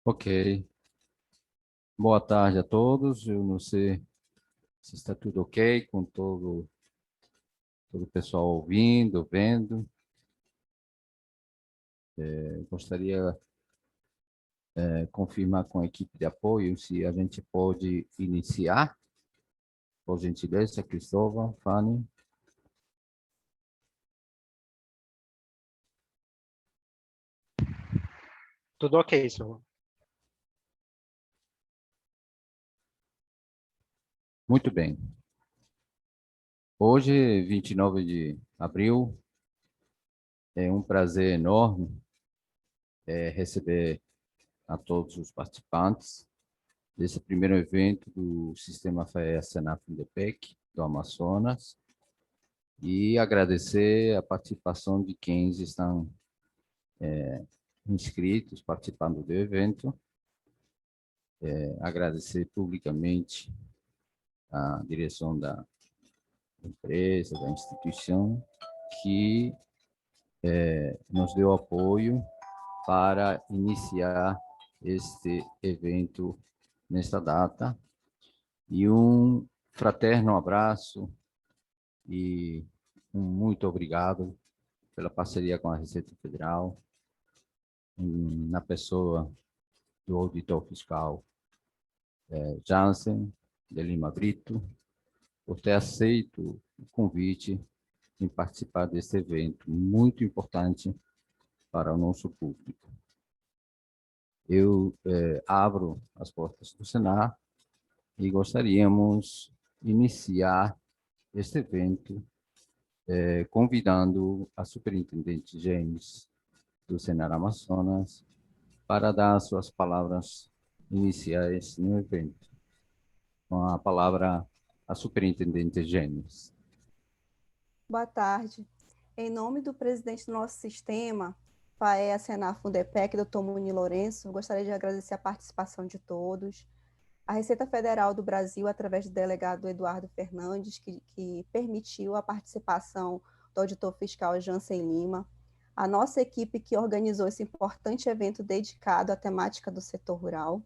Ok. Boa tarde a todos. Eu não sei se está tudo ok com todo o pessoal ouvindo, vendo. Eu gostaria de confirmar com a equipe de apoio se a gente pode iniciar, por gentileza, Cristóvão, Fanny. Tudo ok, senhor. Muito bem. Hoje, 29 de abril, é um prazer enorme receber a todos os participantes desse primeiro evento do Sistema FAE Senaf Indepec do Amazonas e agradecer a participação de quem estão inscritos, participando do evento. Agradecer publicamente a direção da empresa, da instituição, que nos deu apoio para iniciar este evento nesta data. E um fraterno abraço e um muito obrigado pela parceria com a Receita Federal, na pessoa do auditor fiscal Jansen de Lima Brito, por ter aceito o convite em participar desse evento muito importante para o nosso público. Eu abro as portas do Senar e gostaríamos de iniciar este evento convidando a superintendente James do Senar Amazonas para dar suas palavras iniciais no evento. Com a palavra, a superintendente James. Boa tarde. Em nome do presidente do nosso sistema, FAE Senaf Fundepec, Dr. Muni Lourenço, gostaria de agradecer a participação de todos. A Receita Federal do Brasil, através do delegado Eduardo Fernandes, que permitiu a participação do auditor fiscal Jansen Lima, a nossa equipe que organizou esse importante evento dedicado à temática do setor rural,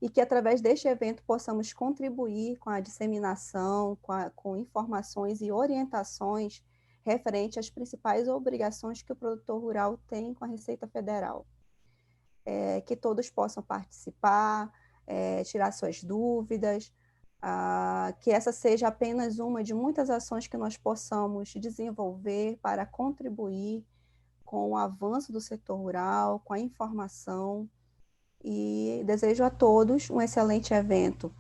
e que, através deste evento, possamos contribuir com a disseminação, com informações e orientações referente às principais obrigações que o produtor rural tem com a Receita Federal. Que todos possam participar, tirar suas dúvidas, que essa seja apenas uma de muitas ações que nós possamos desenvolver para contribuir com o avanço do setor rural, com a informação, e desejo a todos um excelente evento.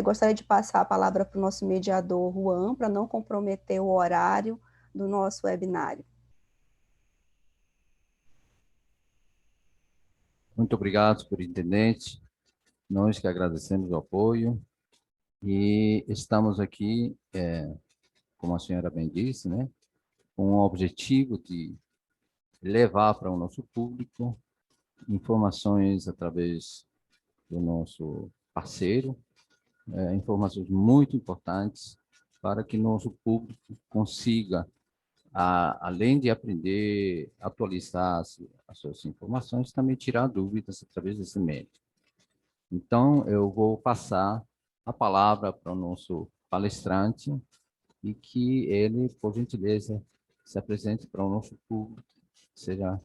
Gostaria de passar a palavra para o nosso mediador, Juan, para não comprometer o horário do nosso webinário. Muito obrigado, superintendente. Nós que agradecemos o apoio e estamos aqui, como a senhora bem disse, né, com o objetivo de levar para o nosso público informações através do nosso parceiro, informações muito importantes para que nosso público consiga, além de aprender, atualizar as suas informações, também tirar dúvidas através desse meio. Então, eu vou passar a palavra para o nosso palestrante e que ele, por gentileza, se apresente para o nosso público, seja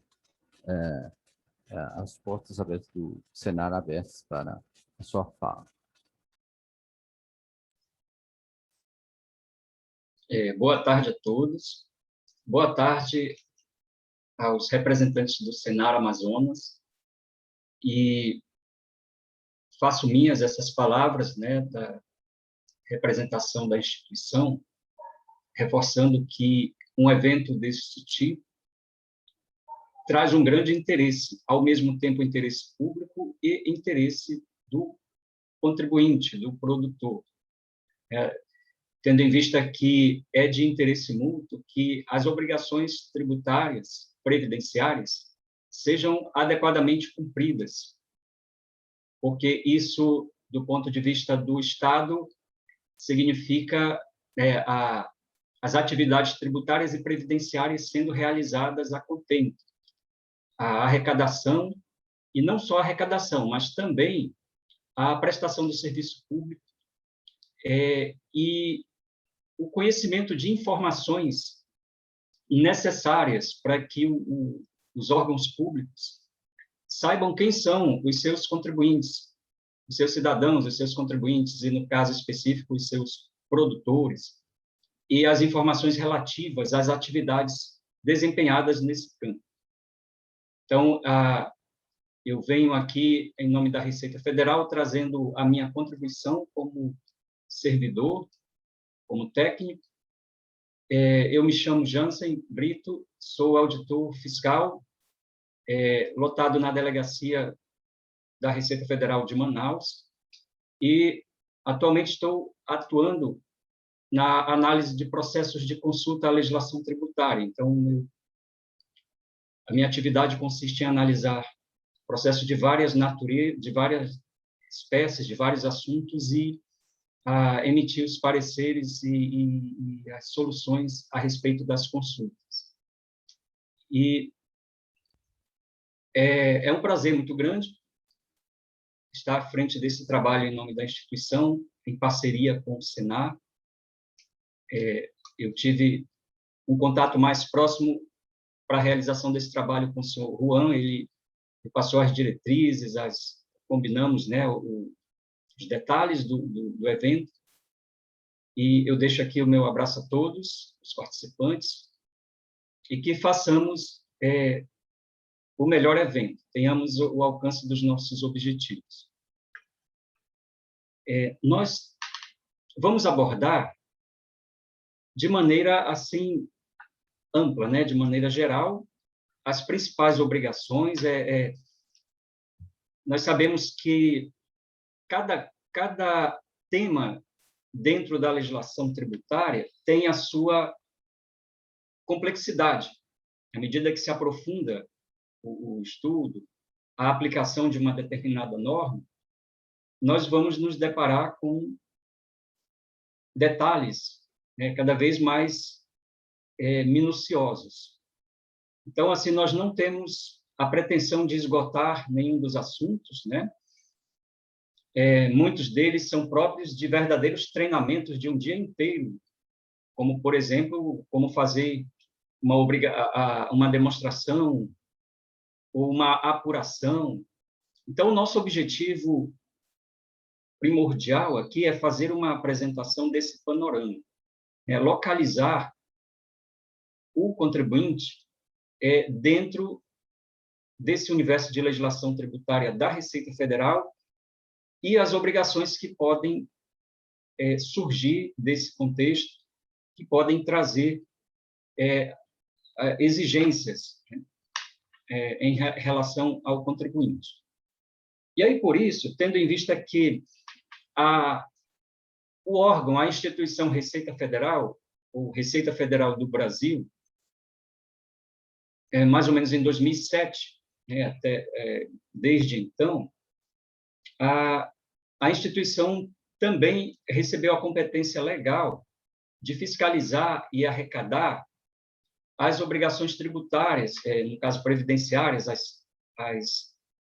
as portas abertas do Senar abertas para a sua fala. Boa tarde a todos. Boa tarde aos representantes do Senar Amazonas. E faço minhas essas palavras, né, da representação da instituição, reforçando que um evento desse tipo traz um grande interesse, ao mesmo tempo interesse público e interesse do contribuinte, do produtor. Tendo em vista que é de interesse mútuo que as obrigações tributárias, previdenciárias, sejam adequadamente cumpridas, porque isso, do ponto de vista do Estado, significa as atividades tributárias e previdenciárias sendo realizadas a contento, a arrecadação e não só a arrecadação, mas também a prestação do serviço público e o conhecimento de informações necessárias para que os órgãos públicos saibam quem são os seus contribuintes, os seus cidadãos, os seus contribuintes, e, no caso específico, os seus produtores, e as informações relativas às atividades desempenhadas nesse campo. Então, eu venho aqui, em nome da Receita Federal, trazendo a minha contribuição como servidor, como técnico. Eu me chamo Jansen Brito, sou auditor fiscal, lotado na Delegacia da Receita Federal de Manaus, e atualmente estou atuando na análise de processos de consulta à legislação tributária. Então, a minha atividade consiste em analisar processos de várias naturezas, de várias espécies, de vários assuntos, e emitir os pareceres e as soluções a respeito das consultas. E é um prazer muito grande estar à frente desse trabalho em nome da instituição, em parceria com o Senar. Eu tive um contato mais próximo para a realização desse trabalho com o senhor Juan. Ele passou as diretrizes, combinamos, né, os detalhes do evento, e eu deixo aqui o meu abraço a todos os participantes, e que façamos o melhor evento, tenhamos o alcance dos nossos objetivos. Nós vamos abordar de maneira, assim, ampla, né, de maneira geral, as principais obrigações. Nós sabemos que cada tema dentro da legislação tributária tem a sua complexidade. À medida que se aprofunda o estudo, a aplicação de uma determinada norma, nós vamos nos deparar com detalhes, né, cada vez mais minuciosos. Então, assim, nós não temos a pretensão de esgotar nenhum dos assuntos, né? Muitos deles são próprios de verdadeiros treinamentos de um dia inteiro, como, por exemplo, como fazer uma demonstração ou uma apuração. Então, o nosso objetivo primordial aqui é fazer uma apresentação desse panorama, localizar o contribuinte dentro desse universo de legislação tributária da Receita Federal e as obrigações que podem surgir desse contexto, que podem trazer exigências em relação ao contribuinte. E aí, por isso, tendo em vista que o órgão, a instituição Receita Federal, ou Receita Federal do Brasil, mais ou menos em 2007, né, desde então, a instituição também recebeu a competência legal de fiscalizar e arrecadar as obrigações tributárias, no caso previdenciárias, as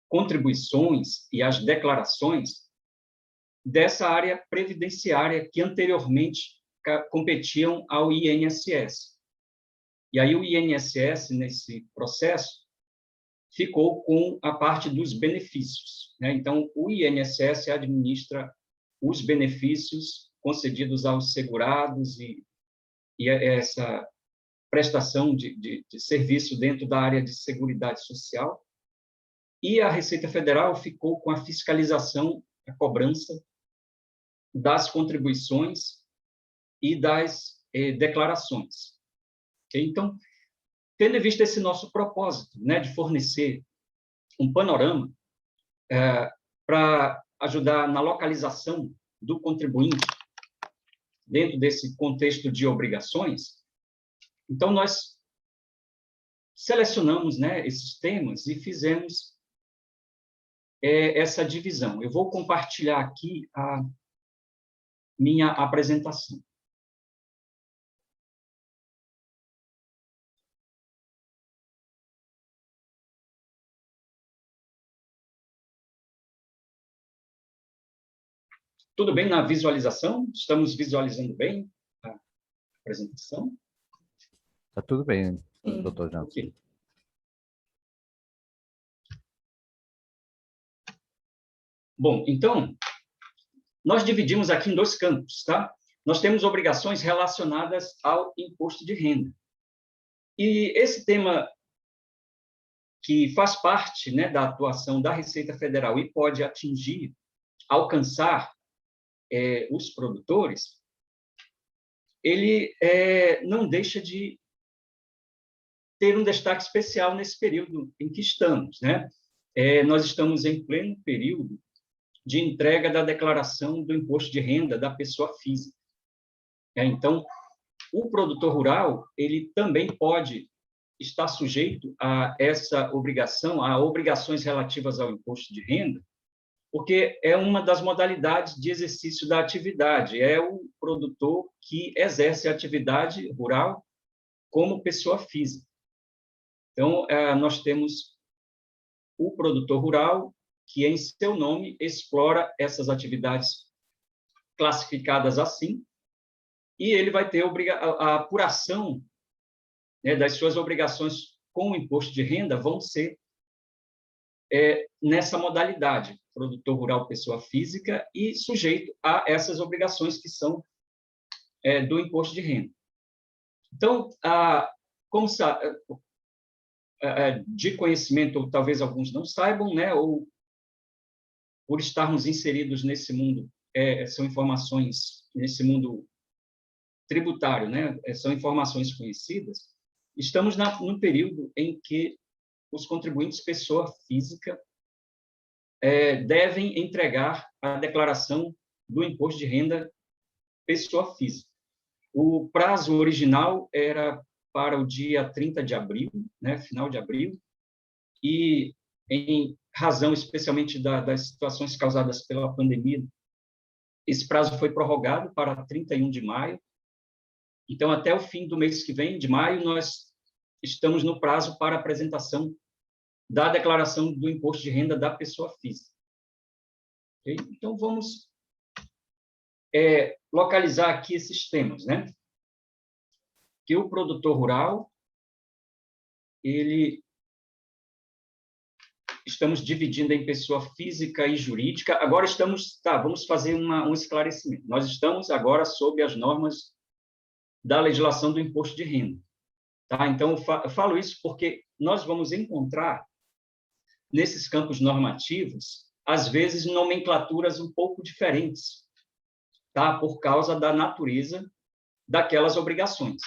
contribuições e as declarações dessa área previdenciária que anteriormente competiam ao INSS. E aí o INSS, nesse processo, ficou com a parte dos benefícios, né? Então, o INSS administra os benefícios concedidos aos segurados e essa prestação de serviço dentro da área de Seguridade Social. E a Receita Federal ficou com a fiscalização, a cobrança das contribuições e das declarações. Okay? Então, tendo em vista esse nosso propósito, né, de fornecer um panorama para ajudar na localização do contribuinte dentro desse contexto de obrigações, então nós selecionamos, né, esses temas e fizemos essa divisão. Eu vou compartilhar aqui a minha apresentação. Tudo bem na visualização? Estamos visualizando bem a apresentação? Está tudo bem, Sim. doutor Jansen. Ok. Bom, então, nós dividimos aqui em 2 campos, tá? Nós temos obrigações relacionadas ao imposto de renda. E esse tema que faz parte, né, da atuação da Receita Federal e pode atingir, alcançar os produtores, ele não deixa de ter um destaque especial nesse período em que estamos, né? Nós estamos em pleno período de entrega da declaração do imposto de renda da pessoa física. Então, o produtor rural, ele também pode estar sujeito a essa obrigação, a obrigações relativas ao imposto de renda, porque é uma das modalidades de exercício da atividade, é o produtor que exerce a atividade rural como pessoa física. Então, nós temos o produtor rural, que em seu nome explora essas atividades classificadas assim, e ele vai ter a apuração, né, das suas obrigações com o imposto de renda vão ser nessa modalidade, produtor rural, pessoa física, e sujeito a essas obrigações que são do imposto de renda. Então, como de conhecimento, ou talvez alguns não saibam, né, ou por estarmos inseridos nesse mundo, são informações, nesse mundo tributário, né, são informações conhecidas, estamos num período em que os contribuintes pessoa física devem entregar a declaração do imposto de renda pessoa física. O prazo original era para o dia 30 de abril, né, final de abril, e em razão especialmente das situações causadas pela pandemia, esse prazo foi prorrogado para 31 de maio. Então, até o fim do mês que vem, de maio, nós estamos no prazo para apresentação da declaração do imposto de renda da pessoa física. Okay? Então, vamos localizar aqui esses temas, né? Que o produtor rural, estamos dividindo em pessoa física e jurídica. Agora vamos fazer um esclarecimento. Nós estamos agora sob as normas da legislação do imposto de renda. Tá? Então, eu falo isso porque nós vamos encontrar, nesses campos normativos, às vezes, nomenclaturas um pouco diferentes, tá? Por causa da natureza daquelas obrigações.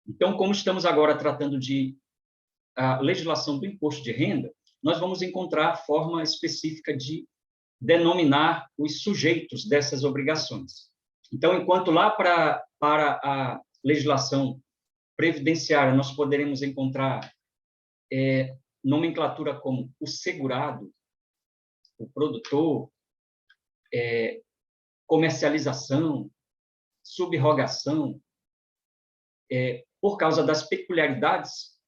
Então, como estamos agora tratando de a legislação do imposto de renda, nós vamos encontrar a forma específica de denominar os sujeitos dessas obrigações. Então, enquanto lá para a legislação previdenciária nós poderemos encontrar nomenclatura como o segurado, o produtor, comercialização, subrogação, por causa das peculiaridades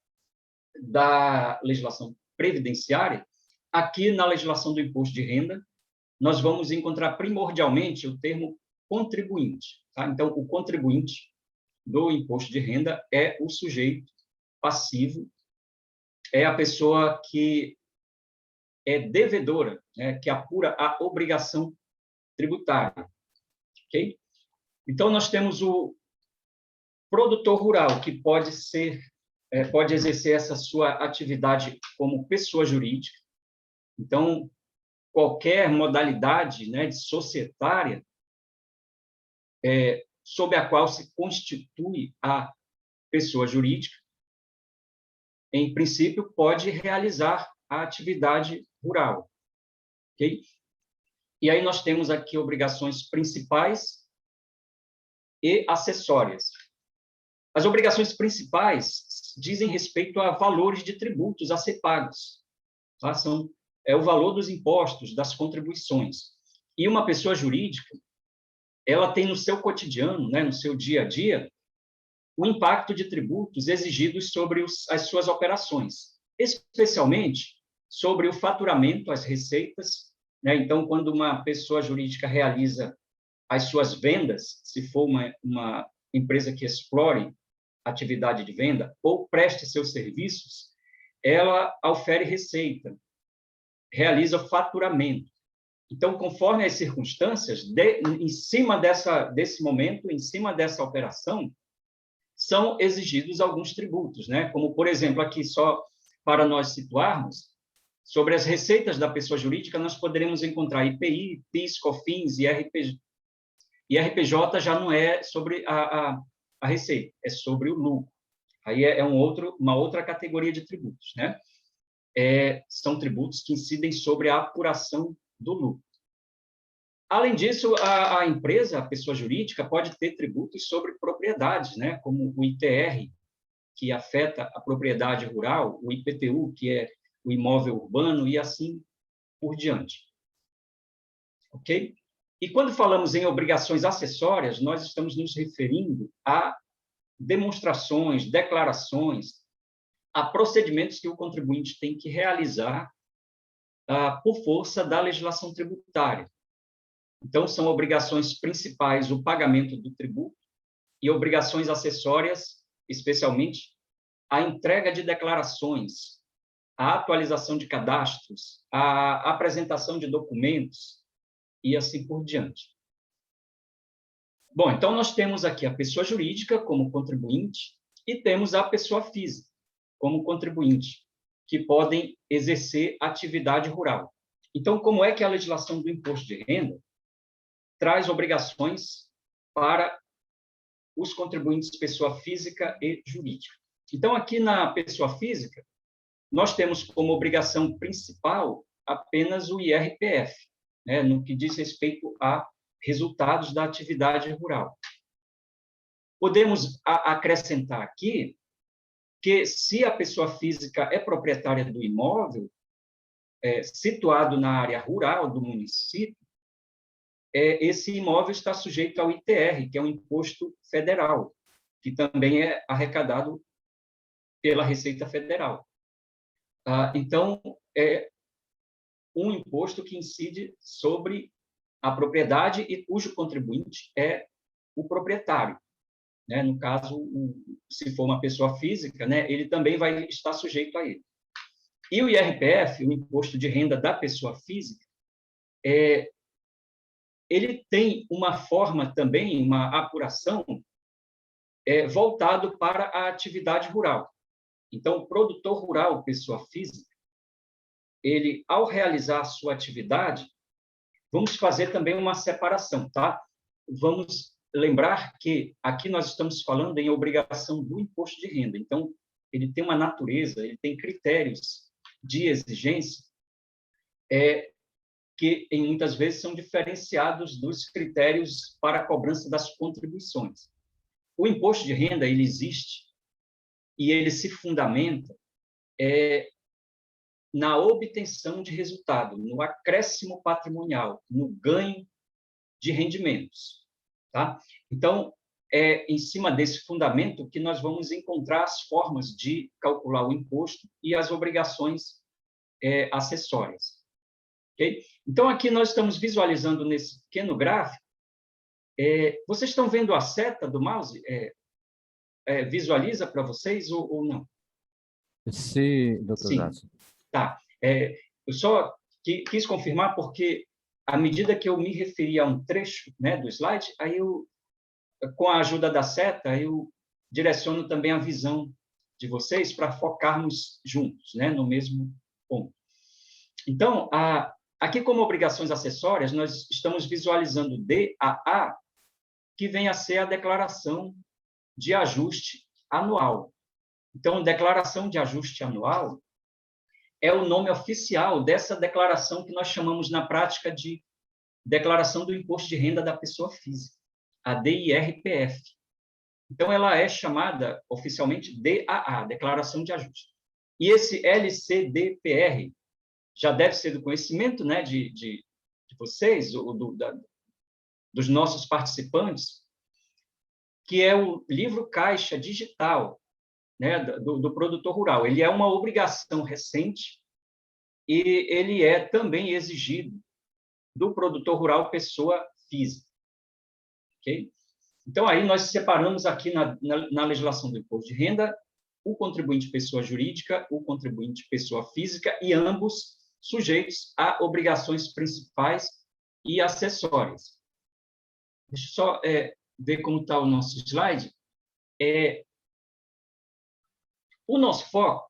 da legislação previdenciária, aqui na legislação do imposto de renda, nós vamos encontrar primordialmente o termo contribuinte. Tá? Então, o contribuinte do imposto de renda é o sujeito passivo, é a pessoa que é devedora, né, que apura a obrigação tributária. Okay? Então, nós temos o produtor rural, que pode exercer essa sua atividade como pessoa jurídica. Então, qualquer modalidade, né, de societária sob a qual se constitui a pessoa jurídica, em princípio, pode realizar a atividade rural. Okay? E aí nós temos aqui obrigações principais e acessórias. As obrigações principais dizem respeito a valores de tributos a ser pagos. Tá? É o valor dos impostos, das contribuições. E uma pessoa jurídica, ela tem no seu cotidiano, né, no seu dia a dia, o impacto de tributos exigidos sobre as suas operações, especialmente sobre o faturamento, as receitas, né? Então, quando uma pessoa jurídica realiza as suas vendas, se for uma empresa que explore atividade de venda ou preste seus serviços, ela ofere receita, realiza faturamento. Então, conforme as circunstâncias, em cima desse momento, em cima dessa operação, são exigidos alguns tributos, né? Como, por exemplo, aqui só para nós situarmos, sobre as receitas da pessoa jurídica, nós poderemos encontrar IPI, PIS, COFINS e IRPJ. IRPJ já não é sobre a receita, é sobre o lucro. Aí é uma outra categoria de tributos, né? São tributos que incidem sobre a apuração do lucro. Além disso, a empresa, a pessoa jurídica, pode ter tributos sobre propriedades, né? Como o ITR, que afeta a propriedade rural, o IPTU, que é o imóvel urbano, e assim por diante. Ok? E quando falamos em obrigações acessórias, nós estamos nos referindo a demonstrações, declarações, a procedimentos que o contribuinte tem que realizar por força da legislação tributária. Então, são obrigações principais o pagamento do tributo e obrigações acessórias, especialmente, a entrega de declarações, a atualização de cadastros, a apresentação de documentos e assim por diante. Bom, então nós temos aqui a pessoa jurídica como contribuinte e temos a pessoa física como contribuinte, que podem exercer atividade rural. Então, como é que a legislação do imposto de renda traz obrigações para os contribuintes pessoa física e jurídica? Então, aqui na pessoa física, nós temos como obrigação principal apenas o IRPF, né, no que diz respeito a resultados da atividade rural. Podemos acrescentar aqui que, se a pessoa física é proprietária do imóvel, situado na área rural do município, esse imóvel está sujeito ao ITR, que é um imposto federal, que também é arrecadado pela Receita Federal. Então, é um imposto que incide sobre a propriedade e cujo contribuinte é o proprietário, né? No caso, se for uma pessoa física, né, ele também vai estar sujeito a ele. E o IRPF, o Imposto de Renda da Pessoa Física, ele tem uma forma também, uma apuração voltado para a atividade rural. Então, o produtor rural, pessoa física, ele, ao realizar a sua atividade, vamos fazer também uma separação, tá? Vamos lembrar que aqui nós estamos falando em obrigação do imposto de renda. Então, ele tem uma natureza, ele tem critérios de exigência que, em muitas vezes, são diferenciados dos critérios para a cobrança das contribuições. O imposto de renda, ele existe e ele se fundamenta na obtenção de resultado, no acréscimo patrimonial, no ganho de rendimentos. Tá? Então, é em cima desse fundamento que nós vamos encontrar as formas de calcular o imposto e as obrigações acessórias. Okay? Então, aqui nós estamos visualizando nesse pequeno gráfico, vocês estão vendo a seta do mouse? Visualiza para vocês ou não? Sim, doutor Jássio. Tá. Eu só quis confirmar porque, à medida que eu me referi a um trecho, né, do slide, aí eu, com a ajuda da seta, eu direciono também a visão de vocês para focarmos juntos, né, no mesmo ponto. Então, aqui como obrigações acessórias, nós estamos visualizando DAA, que vem a ser a declaração de ajuste anual. Então, declaração de ajuste anual é o nome oficial dessa declaração que nós chamamos na prática de Declaração do Imposto de Renda da Pessoa Física, a DIRPF. Então, ela é chamada oficialmente DAA, Declaração de Ajuste. E esse LCDPR já deve ser do conhecimento, né, de vocês, dos nossos participantes, que é o livro caixa digital, né, do produtor rural. Ele é uma obrigação recente e ele é também exigido do produtor rural pessoa física. ok? Então, aí nós separamos aqui na legislação do imposto de renda o contribuinte pessoa jurídica, o contribuinte pessoa física, e ambos sujeitos a obrigações principais e acessórias. Deixa eu só ver como está o nosso slide. O nosso foco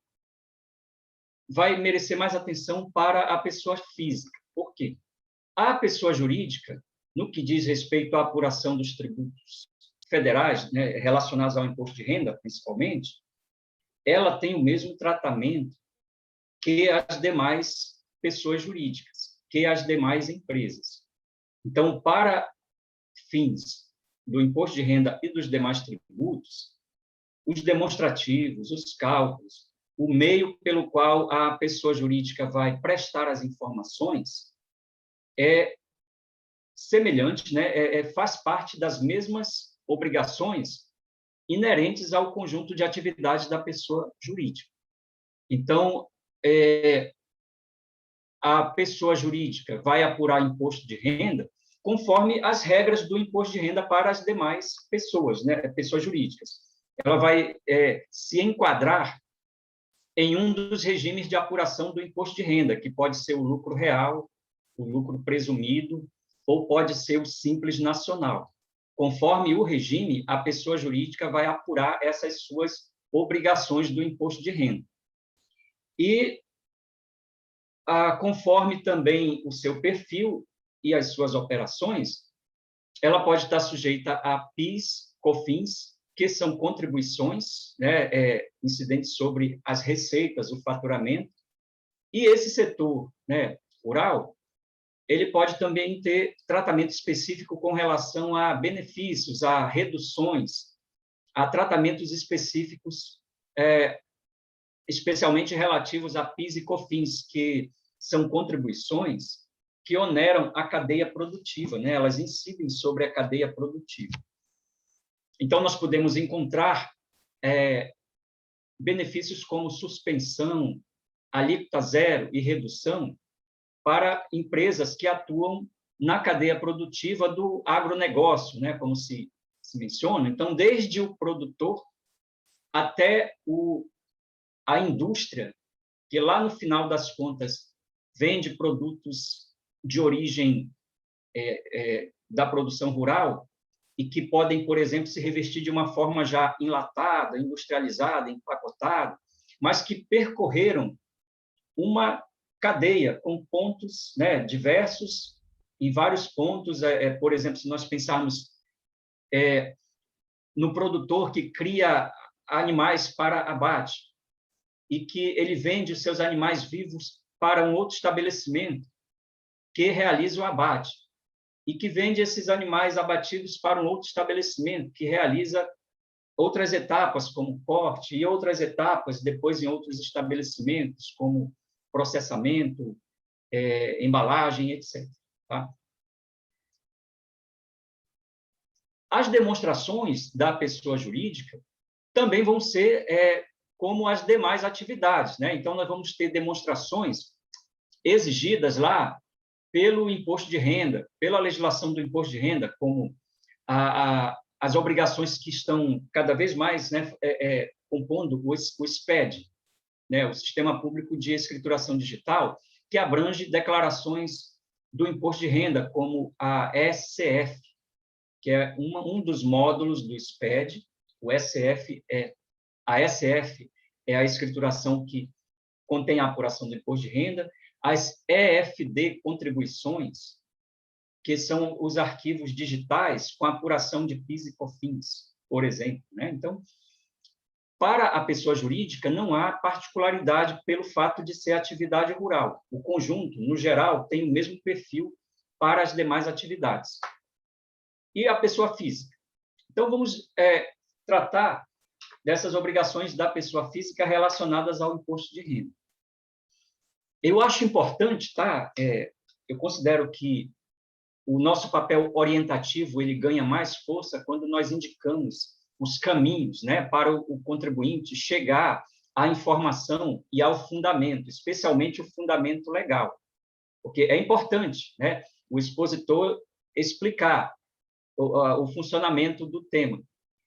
vai merecer mais atenção para a pessoa física. Por quê? A pessoa jurídica, no que diz respeito à apuração dos tributos federais, né, relacionados ao imposto de renda, principalmente, ela tem o mesmo tratamento que as demais pessoas jurídicas, que as demais empresas. Então, para fins do imposto de renda e dos demais tributos, os demonstrativos, os cálculos, o meio pelo qual a pessoa jurídica vai prestar as informações é semelhante, né? Faz parte das mesmas obrigações inerentes ao conjunto de atividades da pessoa jurídica. Então, a pessoa jurídica vai apurar imposto de renda conforme as regras do imposto de renda para as demais pessoas, né? Pessoas jurídicas. Ela vai se enquadrar em um dos regimes de apuração do imposto de renda, que pode ser o lucro real, o lucro presumido, ou pode ser o simples nacional. Conforme o regime, a pessoa jurídica vai apurar essas suas obrigações do imposto de renda. E, conforme também o seu perfil e as suas operações, ela pode estar sujeita a PIS, COFINS, que são contribuições, né, incidentes sobre as receitas, o faturamento, e esse setor, né, rural, ele pode também ter tratamento específico com relação a benefícios, a reduções, a tratamentos específicos, especialmente relativos a PIS e COFINS, que são contribuições que oneram a cadeia produtiva, né? Elas incidem sobre a cadeia produtiva. Então, nós podemos encontrar benefícios como suspensão, alíquota zero e redução para empresas que atuam na cadeia produtiva do agronegócio, né, como se menciona. Então, desde o produtor até a indústria, que lá no final das contas vende produtos de origem da produção rural, e que podem, por exemplo, se revestir de uma forma já enlatada, industrializada, empacotada, mas que percorreram uma cadeia com pontos, né, diversos, em vários pontos. Por exemplo, se nós pensarmos no produtor que cria animais para abate e que ele vende os seus animais vivos para um outro estabelecimento que realiza o abate, e que vende esses animais abatidos para um outro estabelecimento, que realiza outras etapas, como corte, e outras etapas depois em outros estabelecimentos, como processamento, embalagem, etc. Tá? As demonstrações da pessoa jurídica também vão ser como as demais atividades, né? Então, nós vamos ter demonstrações exigidas lá pelo imposto de renda, pela legislação do imposto de renda, como as obrigações que estão cada vez mais, né, compondo o SPED, né, o Sistema Público de Escrituração Digital, que abrange declarações do imposto de renda, como a SCF, que é um dos módulos do SPED. A SCF é a escrituração que contém a apuração do imposto de renda. As EFD contribuições, que são os arquivos digitais com apuração de PIS e COFINS, por exemplo, né? Então, para a pessoa jurídica, não há particularidade pelo fato de ser atividade rural. O conjunto, no geral, tem o mesmo perfil para as demais atividades. E a pessoa física? Então, vamos tratar dessas obrigações da pessoa física relacionadas ao imposto de renda. Eu acho importante, tá? Eu considero que o nosso papel orientativo ele ganha mais força quando nós indicamos os caminhos, né, para o contribuinte chegar à informação e ao fundamento, especialmente o fundamento legal, porque é importante, né, o expositor explicar o funcionamento do tema.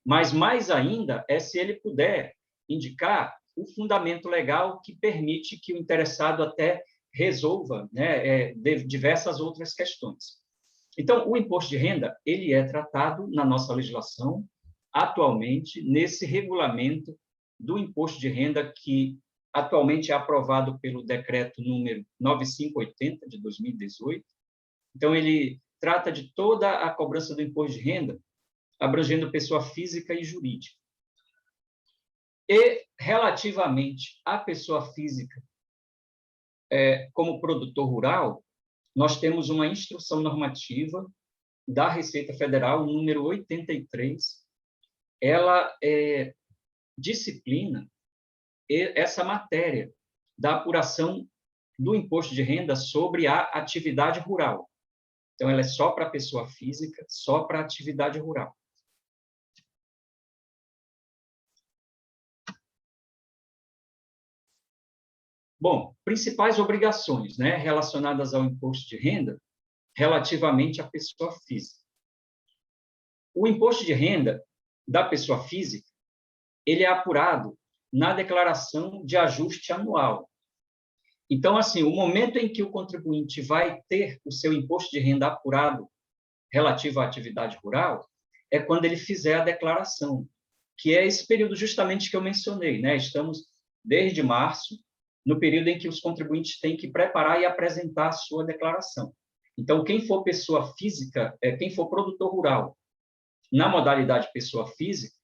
Mas, mais ainda, é se ele puder indicar o fundamento legal que permite que o interessado até resolva, né, diversas outras questões. Então, o imposto de renda, ele é tratado na nossa legislação, atualmente, nesse regulamento do imposto de renda que atualmente é aprovado pelo decreto número 9580 de 2018. Então, ele trata de toda a cobrança do imposto de renda, abrangendo pessoa física e jurídica. E, relativamente à pessoa física, como produtor rural, nós temos uma instrução normativa da Receita Federal, número 83, ela disciplina essa matéria da apuração do imposto de renda sobre a atividade rural. Então, ela é só para a pessoa física, só para a atividade rural. Bom, principais obrigações, né, relacionadas ao imposto de renda relativamente à pessoa física. O imposto de renda da pessoa física, ele é apurado na declaração de ajuste anual. Então, assim, o momento em que o contribuinte vai ter o seu imposto de renda apurado relativo à atividade rural é quando ele fizer a declaração, que é esse período justamente que eu mencionei, né? Estamos desde março, no período em que os contribuintes têm que preparar e apresentar a sua declaração. Então, quem for pessoa física, quem for produtor rural, na modalidade pessoa física,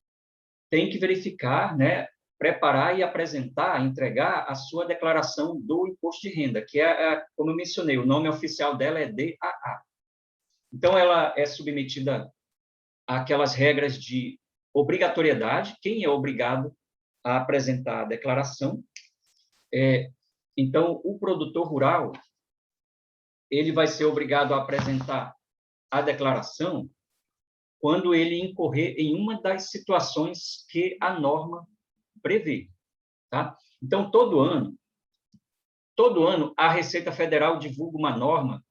tem que verificar, né, preparar e apresentar, entregar a sua declaração do imposto de renda, que como eu mencionei, o nome oficial dela é DAA. Então, ela é submetida àquelas regras de obrigatoriedade, quem é obrigado a apresentar a declaração. Então, o produtor rural, ele vai ser obrigado a apresentar a declaração quando ele incorrer em uma das situações que a norma prevê, tá? Então, todo ano, a Receita Federal divulga uma norma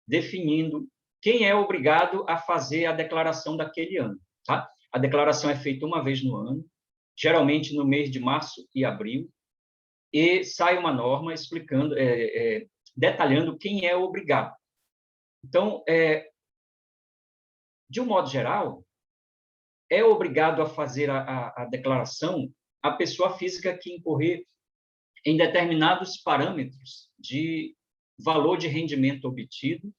definindo quem é obrigado a fazer a declaração daquele ano, tá? A declaração é feita uma vez no ano, geralmente no mês de março e abril, e sai uma norma explicando, detalhando quem é obrigado. Então, de um modo geral, é obrigado a fazer a declaração a pessoa física que incorrer em determinados parâmetros de valor de rendimento obtido,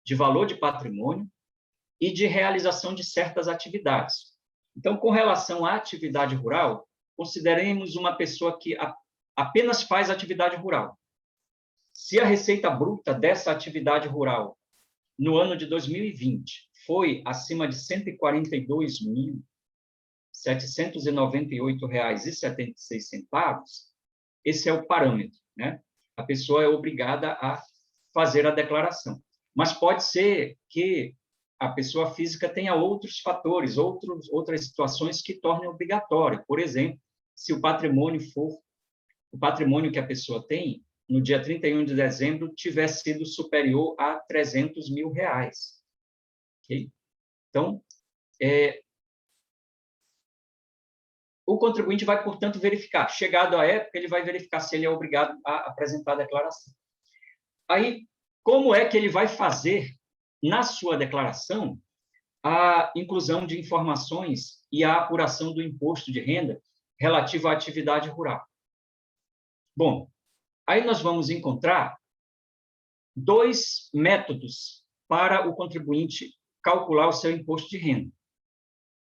de valor de patrimônio e de realização de certas atividades. Então, com relação à atividade rural, consideremos uma pessoa que apenas faz atividade rural. Se a receita bruta dessa atividade rural no ano de 2020 foi acima de R$ 142.798,76, esse é o parâmetro, né? A pessoa é obrigada a fazer a declaração. Mas pode ser que a pessoa física tenha outros fatores, outras situações que tornem obrigatório. Por exemplo, se o patrimônio que a pessoa tem no dia 31 de dezembro tiver sido superior a R$ 300 mil. Okay? Então, o contribuinte vai, portanto, verificar. Chegado a época, ele vai verificar se ele é obrigado a apresentar a declaração. Aí, como é que ele vai fazer, na sua declaração, a inclusão de informações e a apuração do imposto de renda relativo à atividade rural? Bom, aí nós vamos encontrar dois métodos para o contribuinte calcular o seu imposto de renda.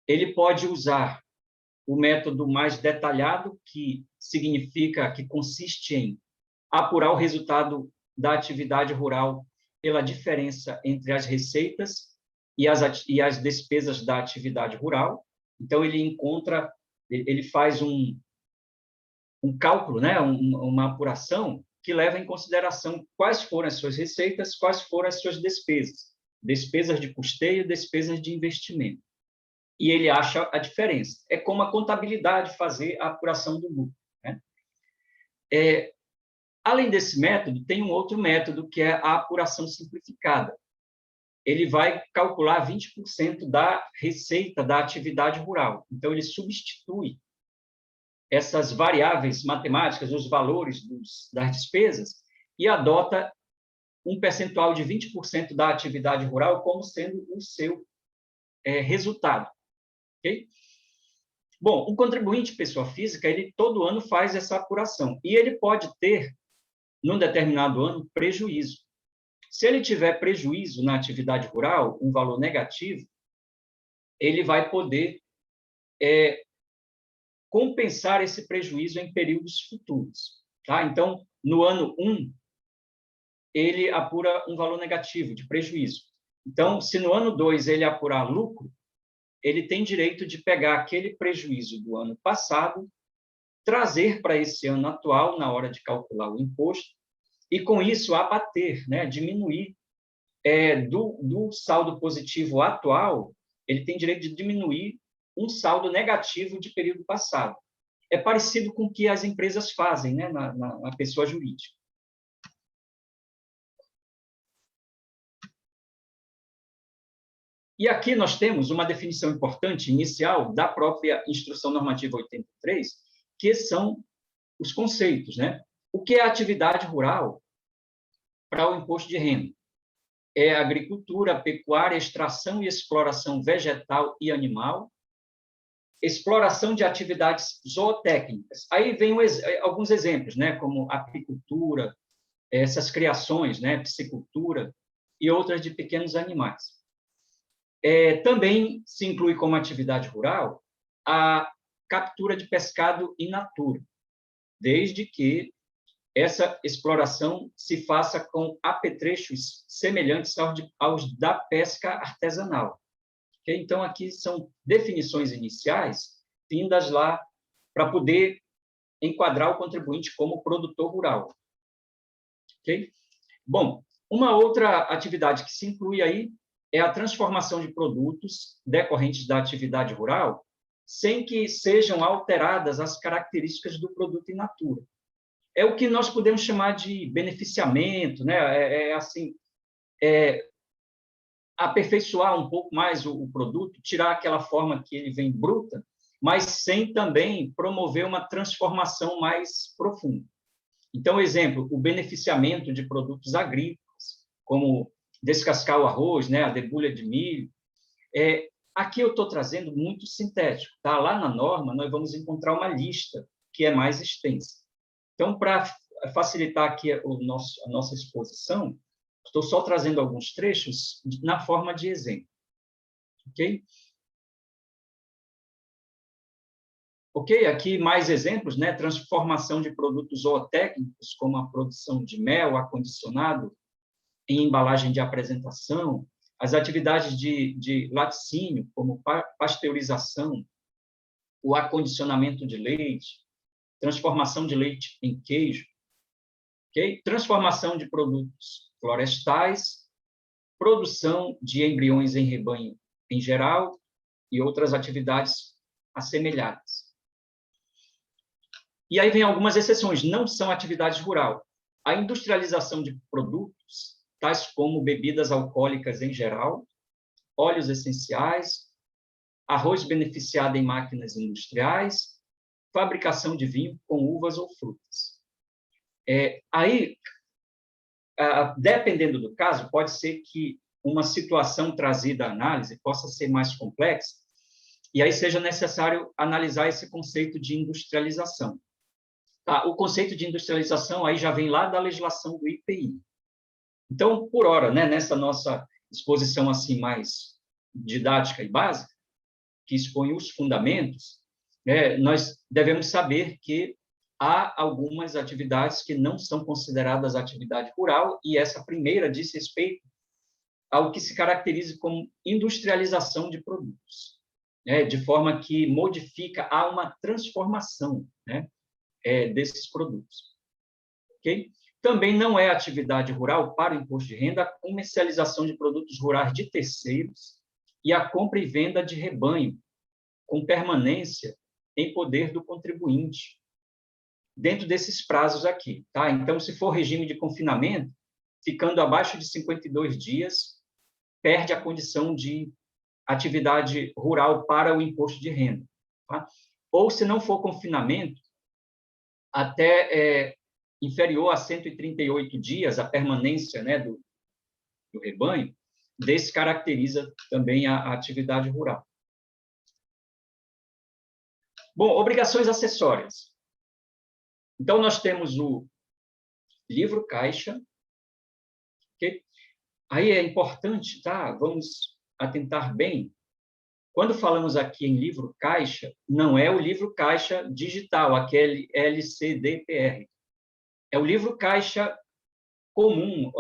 Ele pode usar o método mais detalhado, que significa, que consiste em apurar o resultado da atividade rural pela diferença entre as receitas e as despesas da atividade rural. Então, ele faz um cálculo, né, uma apuração que leva em consideração quais foram as suas receitas, quais foram as suas despesas de custeio, despesas de investimento. E ele acha a diferença. É como a contabilidade fazer a apuração do lucro, né? Além desse método, tem um outro método, que é a apuração simplificada. ele vai calcular 20% da receita da atividade rural. Então, ele substitui essas variáveis matemáticas, os valores das despesas, e adota um percentual de 20% da atividade rural como sendo o seu resultado. Okay? Bom, o contribuinte pessoa física, ele todo ano faz essa apuração, e ele pode ter, num determinado ano, prejuízo. Se ele tiver prejuízo na atividade rural, um valor negativo, ele vai poder compensar esse prejuízo em períodos futuros. Tá? Então, no ano 1, ele apura um valor negativo, de prejuízo. Então, se no ano 2 ele apurar lucro, ele tem direito de pegar aquele prejuízo do ano passado, trazer para esse ano atual, na hora de calcular o imposto, e, com isso, abater, né, diminuir do saldo positivo atual, ele tem direito de diminuir um saldo negativo de período passado. É parecido com o que as empresas fazem, né, na pessoa jurídica. E aqui nós temos uma definição importante, inicial, da própria Instrução Normativa 83, que são os conceitos, né? O que é atividade rural para o imposto de renda? É agricultura, pecuária, extração e exploração vegetal e animal, exploração de atividades zootécnicas. Aí vem alguns exemplos, né, como apicultura, essas criações, né, piscicultura e outras de pequenos animais. Também se inclui como atividade rural a captura de pescado in natura, desde que essa exploração se faça com apetrechos semelhantes aos da pesca artesanal. Okay? Então, aqui são definições iniciais vindas lá para poder enquadrar o contribuinte como produtor rural. Okay? Bom, uma outra atividade que se inclui aí é a transformação de produtos decorrentes da atividade rural, sem que sejam alteradas as características do produto in natura. É o que nós podemos chamar de beneficiamento, né? Aperfeiçoar um pouco mais o produto, tirar aquela forma que ele vem bruta, mas sem também promover uma transformação mais profunda. Então, exemplo, o beneficiamento de produtos agrícolas, como descascar o arroz, né, a debulha de milho. Aqui eu estou trazendo muito sintético. Tá? Lá na norma, nós vamos encontrar uma lista que é mais extensa. Então, para facilitar aqui a nossa exposição, estou só trazendo alguns trechos na forma de exemplo. Ok? Ok, aqui mais exemplos, né? Transformação de produtos zootécnicos, como a produção de mel acondicionado em embalagem de apresentação, as atividades de laticínio, como pasteurização, o acondicionamento de leite, transformação de leite em queijo, okay? Transformação de produtos florestais, produção de embriões em rebanho em geral e outras atividades assemelhadas. E aí vem algumas exceções, não são atividades rurais. A industrialização de produtos, tais como bebidas alcoólicas em geral, óleos essenciais, arroz beneficiado em máquinas industriais, fabricação de vinho com uvas ou frutas. Aí, dependendo do caso, pode ser que uma situação trazida à análise possa ser mais complexa, e aí seja necessário analisar esse conceito de industrialização. Tá? O conceito de industrialização aí já vem lá da legislação do IPI. Então, por hora, né, nessa nossa exposição assim mais didática e básica, que expõe os fundamentos, nós devemos saber que há algumas atividades que não são consideradas atividade rural, e essa primeira diz respeito ao que se caracteriza como industrialização de produtos, de forma que modifica, há uma transformação, né, desses produtos. Ok? Também não é atividade rural para o imposto de renda a comercialização de produtos rurais de terceiros e a compra e venda de rebanho, com permanência em poder do contribuinte, dentro desses prazos aqui. Tá? Então, se for regime de confinamento, ficando abaixo de 52 dias, perde a condição de atividade rural para o imposto de renda. Tá? Ou, se não for confinamento, até inferior a 138 dias, a permanência, né, do rebanho, descaracteriza também a atividade rural. Bom, obrigações acessórias. Então, nós temos o livro caixa. Okay? Aí é importante, tá? Vamos atentar bem. Quando falamos aqui em livro caixa, não é o livro caixa digital, aquele LCDPR. É o livro caixa comum,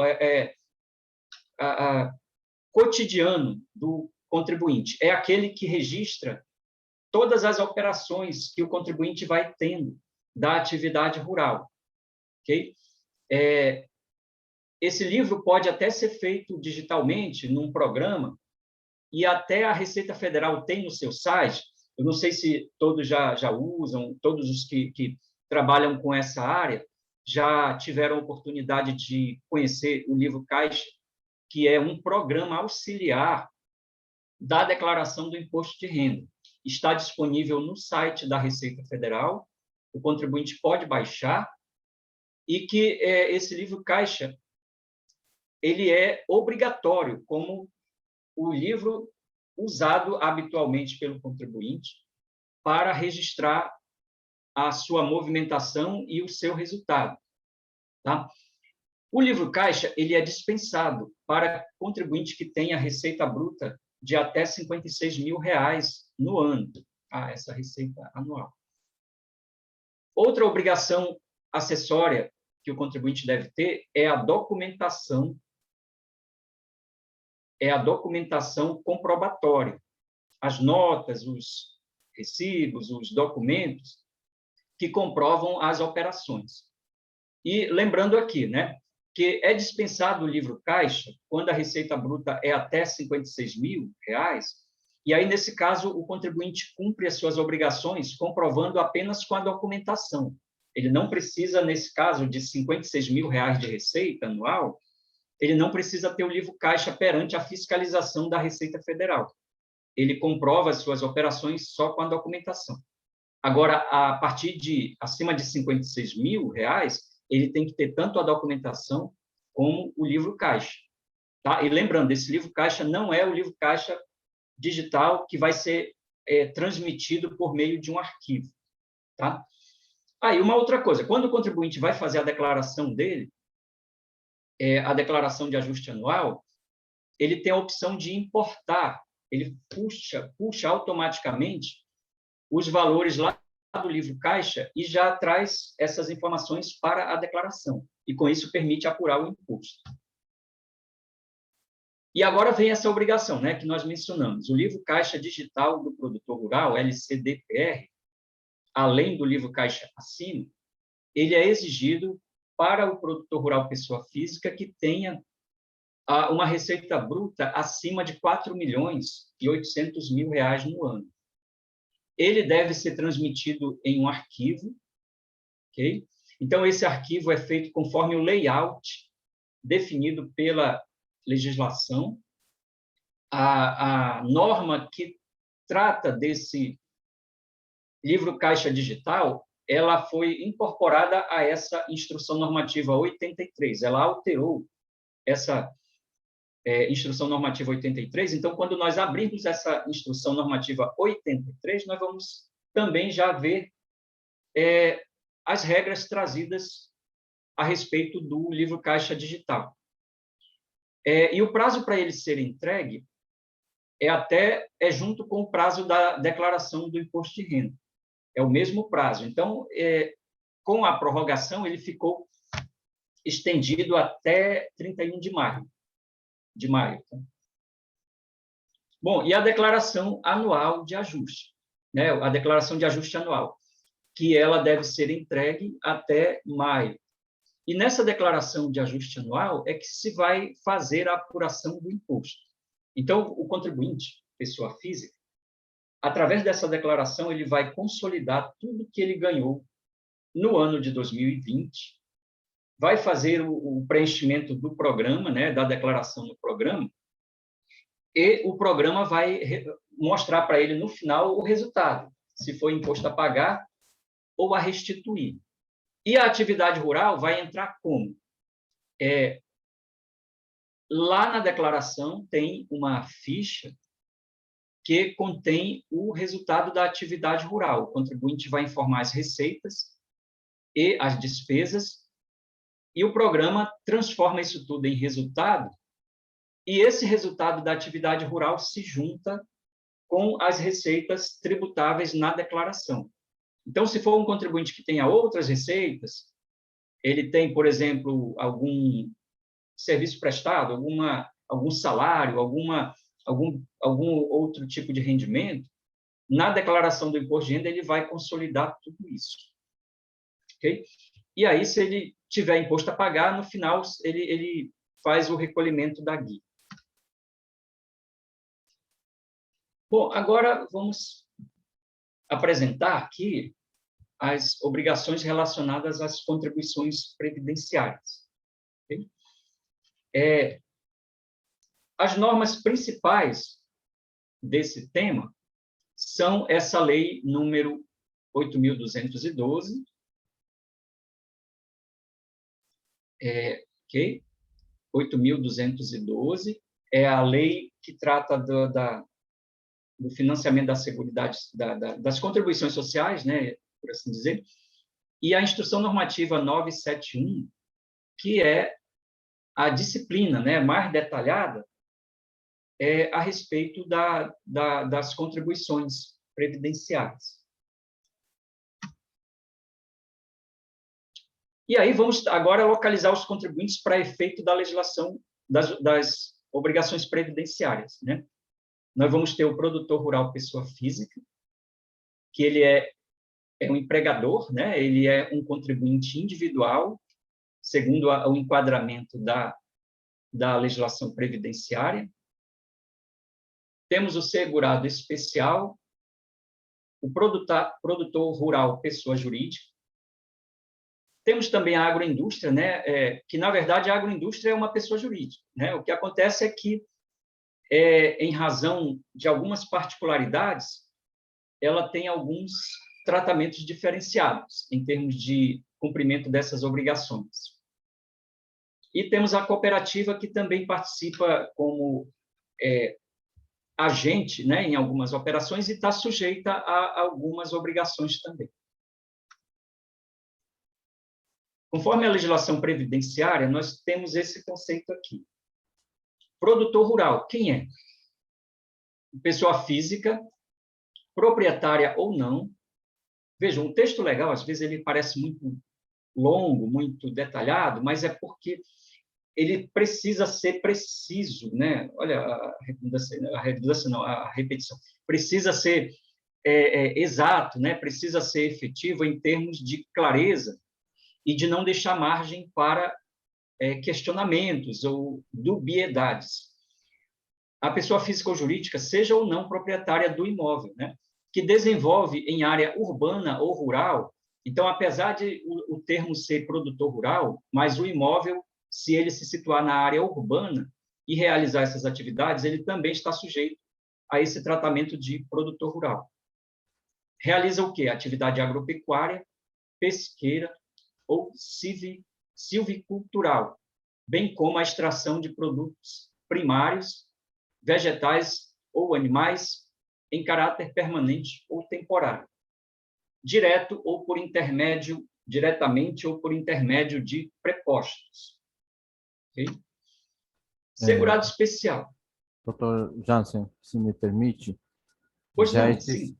cotidiano do contribuinte. É aquele que registra todas as operações que o contribuinte vai tendo da atividade rural. Okay? Esse livro pode até ser feito digitalmente, num programa, e até a Receita Federal tem no seu site. Eu não sei se todos já usam, todos os que trabalham com essa área já tiveram a oportunidade de conhecer o livro Caixa, que é um programa auxiliar da declaração do imposto de renda. Está disponível no site da Receita Federal, o contribuinte pode baixar, e que esse livro Caixa ele é obrigatório, como o livro usado habitualmente pelo contribuinte para registrar a sua movimentação e o seu resultado. Tá? O livro caixa ele é dispensado para contribuinte que tenha receita bruta de até R$56 mil no ano, essa receita anual. Outra obrigação acessória que o contribuinte deve ter é a documentação comprobatória. As notas, os recibos, os documentos que comprovam as operações. E lembrando aqui, né, que é dispensado o livro caixa quando a receita bruta é até R$56 mil, e aí, nesse caso, o contribuinte cumpre as suas obrigações comprovando apenas com a documentação. Ele não precisa, nesse caso, de R$56 mil de receita anual, ele não precisa ter o livro caixa perante a fiscalização da Receita Federal. Ele comprova as suas operações só com a documentação. Agora, a partir de acima de R$56 mil, ele tem que ter tanto a documentação como o livro caixa. Tá? E lembrando, esse livro caixa não é o livro caixa digital que vai ser transmitido por meio de um arquivo. Tá? Aí, uma outra coisa, quando o contribuinte vai fazer a declaração dele, a declaração de ajuste anual, ele tem a opção de importar, ele puxa automaticamente os valores lá do livro caixa e já traz essas informações para a declaração, e com isso permite apurar o imposto. E agora vem essa obrigação, né, que nós mencionamos, o livro caixa digital do produtor rural, LCDPR, além do livro caixa acima, ele é exigido para o produtor rural pessoa física que tenha uma receita bruta acima de R$4.800.000 no ano. Ele deve ser transmitido em um arquivo, ok? Então, esse arquivo é feito conforme o layout definido pela legislação. A norma que trata desse livro caixa digital, ela foi incorporada a essa Instrução Normativa 83. Ela alterou essa Instrução Normativa 83. Então, quando nós abrirmos essa Instrução Normativa 83, nós vamos também já ver as regras trazidas a respeito do livro caixa digital. E o prazo para ele ser entregue é junto com o prazo da declaração do imposto de renda. É o mesmo prazo. Então, com a prorrogação, ele ficou estendido até 31 de maio. Tá? Bom, e a declaração anual de ajuste, né? A declaração de ajuste anual, que ela deve ser entregue até maio. E nessa declaração de ajuste anual é que se vai fazer a apuração do imposto. Então, o contribuinte, pessoa física, através dessa declaração, ele vai consolidar tudo que ele ganhou no ano de 2020, vai fazer o preenchimento do programa, né, da declaração no programa, e o programa vai mostrar para ele, no final, o resultado, se foi imposto a pagar ou a restituir. E a atividade rural vai entrar como? Lá na declaração tem uma ficha que contém o resultado da atividade rural. O contribuinte vai informar as receitas e as despesas, e o programa transforma isso tudo em resultado, e esse resultado da atividade rural se junta com as receitas tributáveis na declaração. Então, se for um contribuinte que tenha outras receitas, ele tem, por exemplo, algum serviço prestado, algum salário, algum outro tipo de rendimento, na declaração do imposto de renda ele vai consolidar tudo isso. Okay? E aí, se ele tiver imposto a pagar, no final ele faz o recolhimento da guia. Bom, agora vamos apresentar aqui as obrigações relacionadas às contribuições previdenciárias. Okay? As normas principais desse tema são essa lei número 8.212, ok? 8.212 é a lei que trata do financiamento da Seguridade, das contribuições sociais, né, por assim dizer, e a Instrução Normativa 971, que é a disciplina, né, mais detalhada a respeito das contribuições previdenciárias. E aí vamos agora localizar os contribuintes para efeito da legislação das obrigações previdenciárias, né? Nós vamos ter o produtor rural pessoa física, que ele é um empregador, né? Ele é um contribuinte individual, segundo o enquadramento da legislação previdenciária. Temos o segurado especial, o produtor rural pessoa jurídica. Temos também a agroindústria, né? Que, na verdade, a agroindústria é uma pessoa jurídica, né? O que acontece é que, em razão de algumas particularidades, ela tem alguns tratamentos diferenciados em termos de cumprimento dessas obrigações. E temos a cooperativa, que também participa como agente, né, em algumas operações e está sujeita a algumas obrigações também. Conforme a legislação previdenciária, nós temos esse conceito aqui. Produtor rural, quem é? Pessoa física, proprietária ou não. Vejam, o texto legal, às vezes, ele parece muito longo, muito detalhado, mas é porque ele precisa ser preciso, né? Olha, a repetição. Precisa ser exato, né? Precisa ser efetivo em termos de clareza e de não deixar margem para questionamentos ou dubiedades. A pessoa física ou jurídica, seja ou não proprietária do imóvel, né? Que desenvolve em área urbana ou rural. Então, apesar de o termo ser produtor rural, mas o imóvel, se ele se situar na área urbana e realizar essas atividades, ele também está sujeito a esse tratamento de produtor rural. Realiza o quê? Atividade agropecuária, pesqueira ou silvicultural, bem como a extração de produtos primários, vegetais ou animais em caráter permanente ou temporário, diretamente ou por intermédio de prepostos. Okay? Segurado especial. Doutor Jansen, se me permite, Pois não, sim.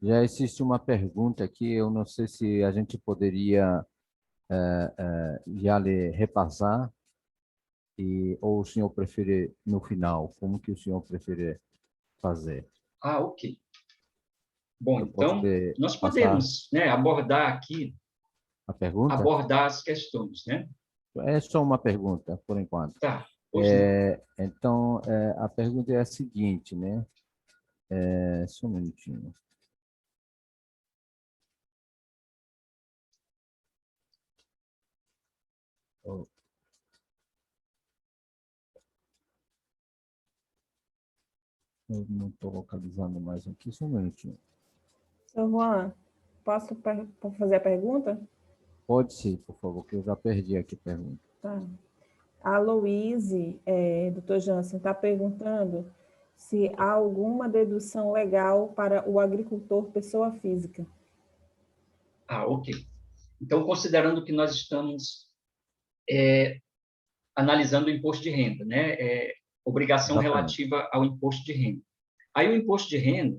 já existe uma pergunta aqui, eu não sei se a gente poderia já lhe repassar, ou o senhor prefere no final, como que o senhor prefere fazer? Ah, ok. Bom, Eu então, nós podemos, né, abordar aqui, a pergunta? abordar as questões, né? É só uma pergunta, por enquanto. Tá, pois não. Então, a pergunta é a seguinte, né? Só um minutinho. Oh. Eu não estou localizando mais aqui, só um minutinho. Seu Juan, posso fazer a pergunta? Pode ser, por favor, que eu já perdi aqui a pergunta. Tá. A Louise, doutor Jansen, está perguntando se há alguma dedução legal para o agricultor pessoa física. Ok. Então, considerando que nós estamos analisando o imposto de renda, né? Obrigação relativa ao imposto de renda. Aí, o imposto de renda,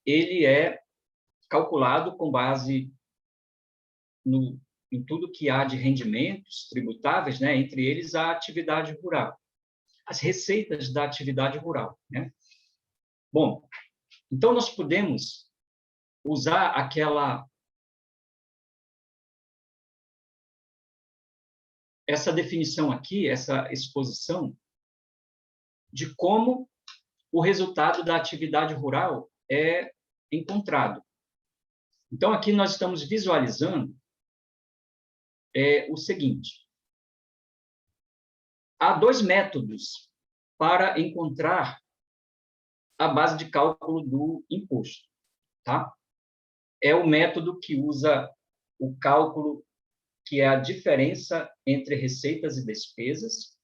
ele é calculado com base em tudo que há de rendimentos tributáveis, né? Entre eles a atividade rural, as receitas da atividade rural, né? Bom, então nós podemos usar essa definição aqui, essa exposição de como o resultado da atividade rural é encontrado. Então, aqui nós estamos visualizando o seguinte: há 2 métodos para encontrar a base de cálculo do imposto, tá? É o método que usa o cálculo que é a diferença entre receitas e despesas.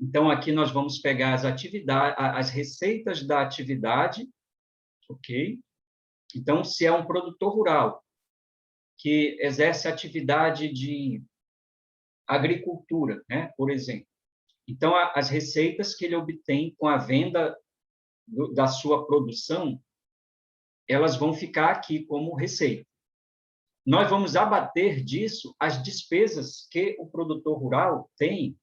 Então, aqui nós vamos pegar as receitas da atividade, ok? Então, se é um produtor rural que exerce atividade de agricultura, né, por exemplo, então, as receitas que ele obtém com a venda da sua produção, elas vão ficar aqui como receita. Nós vamos abater disso as despesas que o produtor rural tem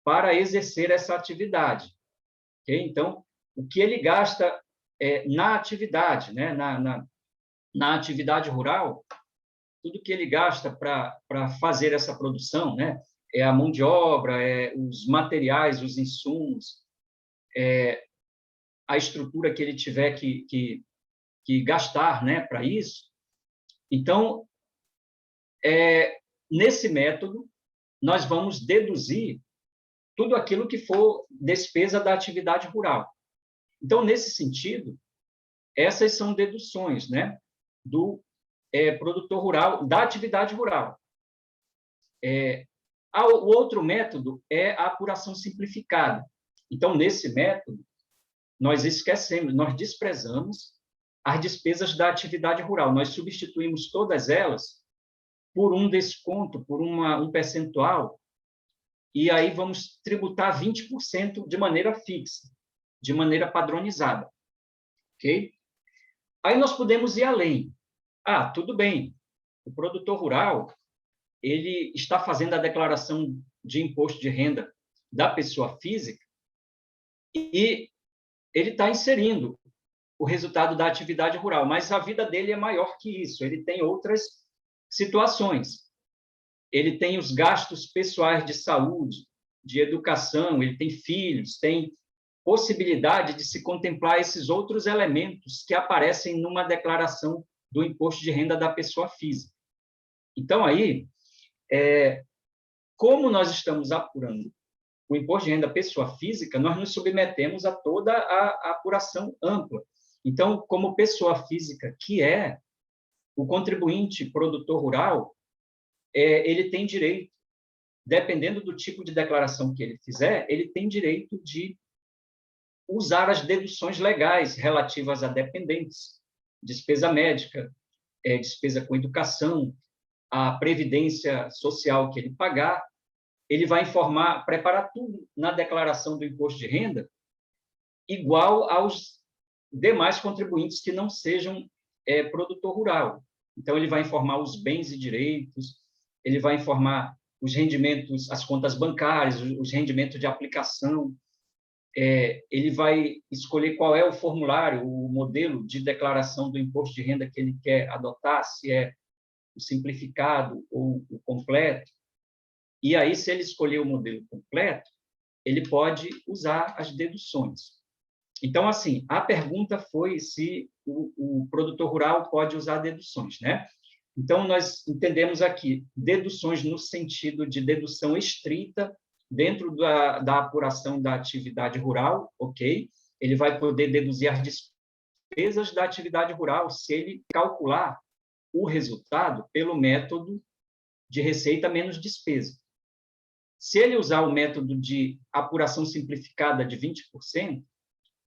para exercer essa atividade. Okay? Então, o que ele gasta na atividade, né? na atividade rural, tudo que ele gasta para fazer essa produção, né? É a mão de obra, os materiais, os insumos, a estrutura que ele tiver que gastar, né, para isso. Então, nesse método, nós vamos deduzir tudo aquilo que for despesa da atividade rural. Então, nesse sentido, essas são deduções, né, do produtor rural, da atividade rural. O outro método é a apuração simplificada. Então, nesse método, nós desprezamos as despesas da atividade rural. Nós substituímos todas elas por um desconto, por um percentual, e aí vamos tributar 20% de maneira fixa, de maneira padronizada. Ok? Aí nós podemos ir além. Tudo bem, o produtor rural ele está fazendo a declaração de imposto de renda da pessoa física e ele está inserindo o resultado da atividade rural, mas a vida dele é maior que isso, ele tem outras situações. Ele tem os gastos pessoais de saúde, de educação, ele tem filhos, tem possibilidade de se contemplar esses outros elementos que aparecem numa declaração do imposto de renda da pessoa física. Então, aí, como nós estamos apurando o imposto de renda da pessoa física, nós nos submetemos a toda a apuração ampla. Então, como pessoa física, que é o contribuinte produtor rural, ele tem direito, dependendo do tipo de declaração que ele fizer, ele tem direito de usar as deduções legais relativas a dependentes, despesa médica, despesa com educação, a previdência social que ele pagar, ele vai preparar tudo na declaração do imposto de renda igual aos demais contribuintes que não sejam produtor rural. Então, ele vai informar os bens e direitos, ele vai informar os rendimentos, as contas bancárias, os rendimentos de aplicação, ele vai escolher qual é o formulário, o modelo de declaração do imposto de renda que ele quer adotar, se é o simplificado ou o completo. E aí, se ele escolher o modelo completo, ele pode usar as deduções. Então, assim, a pergunta foi se o produtor rural pode usar deduções, né? Então, nós entendemos aqui deduções no sentido de dedução estrita dentro da apuração da atividade rural, ok? ele vai poder deduzir as despesas da atividade rural se ele calcular o resultado pelo método de receita menos despesa. Se ele usar o método de apuração simplificada de 20%,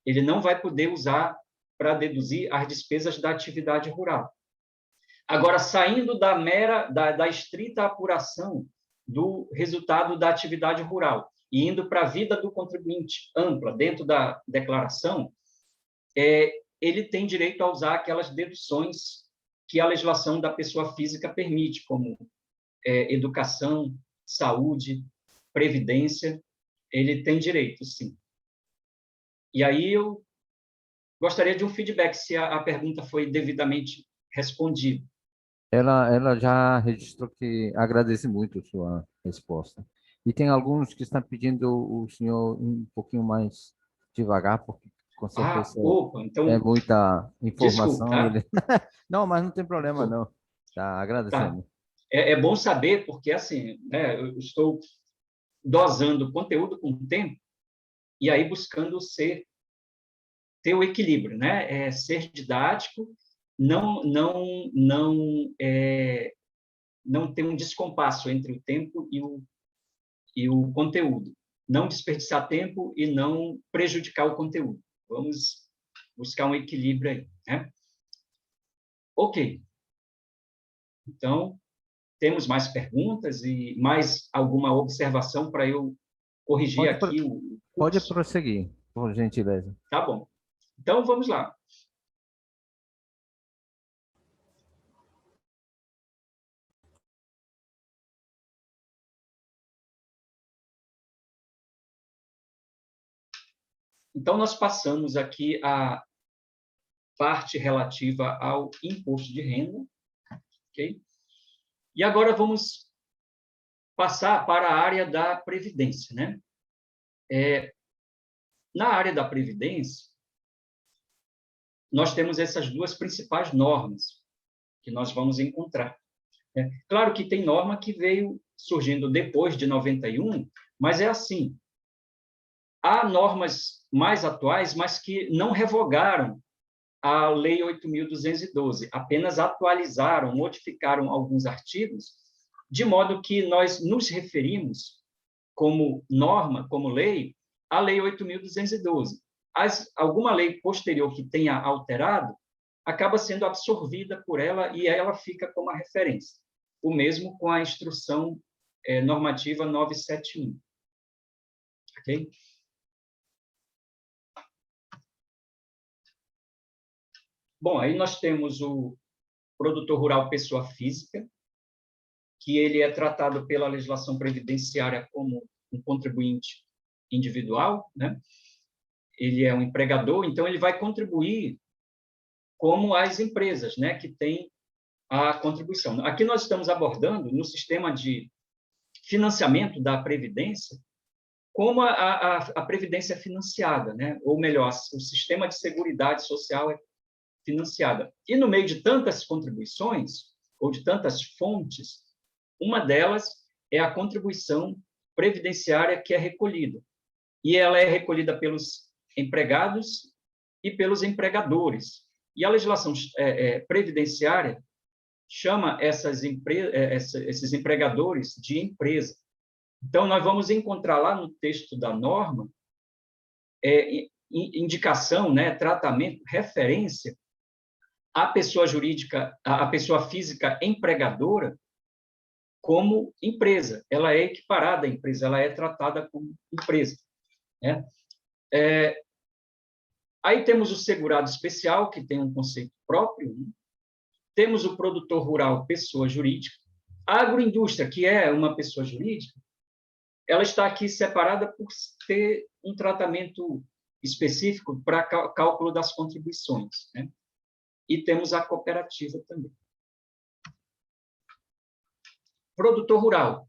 ele não vai poder usar para deduzir as despesas da atividade rural. Agora, saindo da estrita apuração do resultado da atividade rural e indo para a vida do contribuinte ampla dentro da declaração, ele tem direito a usar aquelas deduções que a legislação da pessoa física permite, como educação, saúde, previdência, ele tem direito, sim. E aí eu gostaria de um feedback se a pergunta foi devidamente respondida. Ela já registrou que agradece muito a sua resposta. E tem alguns que estão pedindo o senhor um pouquinho mais devagar, porque com certeza então, é muita informação. Desculpa, tá? Não, mas não tem problema, não. Tá, agradecendo. Tá. É bom saber, porque assim, né, eu estou dosando conteúdo com o tempo e aí buscando ter o equilíbrio, né? Ser didático, não ter um descompasso entre o tempo e o conteúdo. Não desperdiçar tempo e não prejudicar o conteúdo. Vamos buscar um equilíbrio aí, né? Ok. Então, temos mais perguntas e mais alguma observação para eu corrigir aqui o curso? Pode prosseguir, por gentileza. Tá bom. Então, vamos lá. Então, nós passamos aqui a parte relativa ao imposto de renda, ok? E agora vamos passar para a área da Previdência, né? Na área da Previdência, nós temos essas duas principais normas que nós vamos encontrar. Claro que tem norma que veio surgindo depois de 91, mas é assim. Há normas mais atuais, mas que não revogaram a Lei 8.212, apenas atualizaram, modificaram alguns artigos, de modo que nós nos referimos como norma, como lei, à Lei 8.212. Alguma lei posterior que tenha alterado acaba sendo absorvida por ela e ela fica como a referência. O mesmo com a Instrução Normativa 971. Ok? Bom, aí nós temos o produtor rural pessoa física, que ele é tratado pela legislação previdenciária como um contribuinte individual, né? Ele é um empregador, então ele vai contribuir como as empresas, né, que têm a contribuição. Aqui nós estamos abordando, no sistema de financiamento da Previdência, como a Previdência é financiada, né? Ou melhor, o sistema de seguridade social é financiada. E no meio de tantas contribuições, ou de tantas fontes, uma delas é a contribuição previdenciária que é recolhida. E ela é recolhida pelos empregados e pelos empregadores. E a legislação previdenciária chama esses empregadores de empresa. Então, nós vamos encontrar lá no texto da norma indicação, né, tratamento, referência à pessoa jurídica, à pessoa física empregadora como empresa. Ela é equiparada à empresa, ela é tratada como empresa, né? Aí temos o segurado especial, que tem um conceito próprio, né? Temos o produtor rural, pessoa jurídica. A agroindústria, que é uma pessoa jurídica, ela está aqui separada por ter um tratamento específico para cálculo das contribuições, né? E temos a cooperativa também. Produtor rural,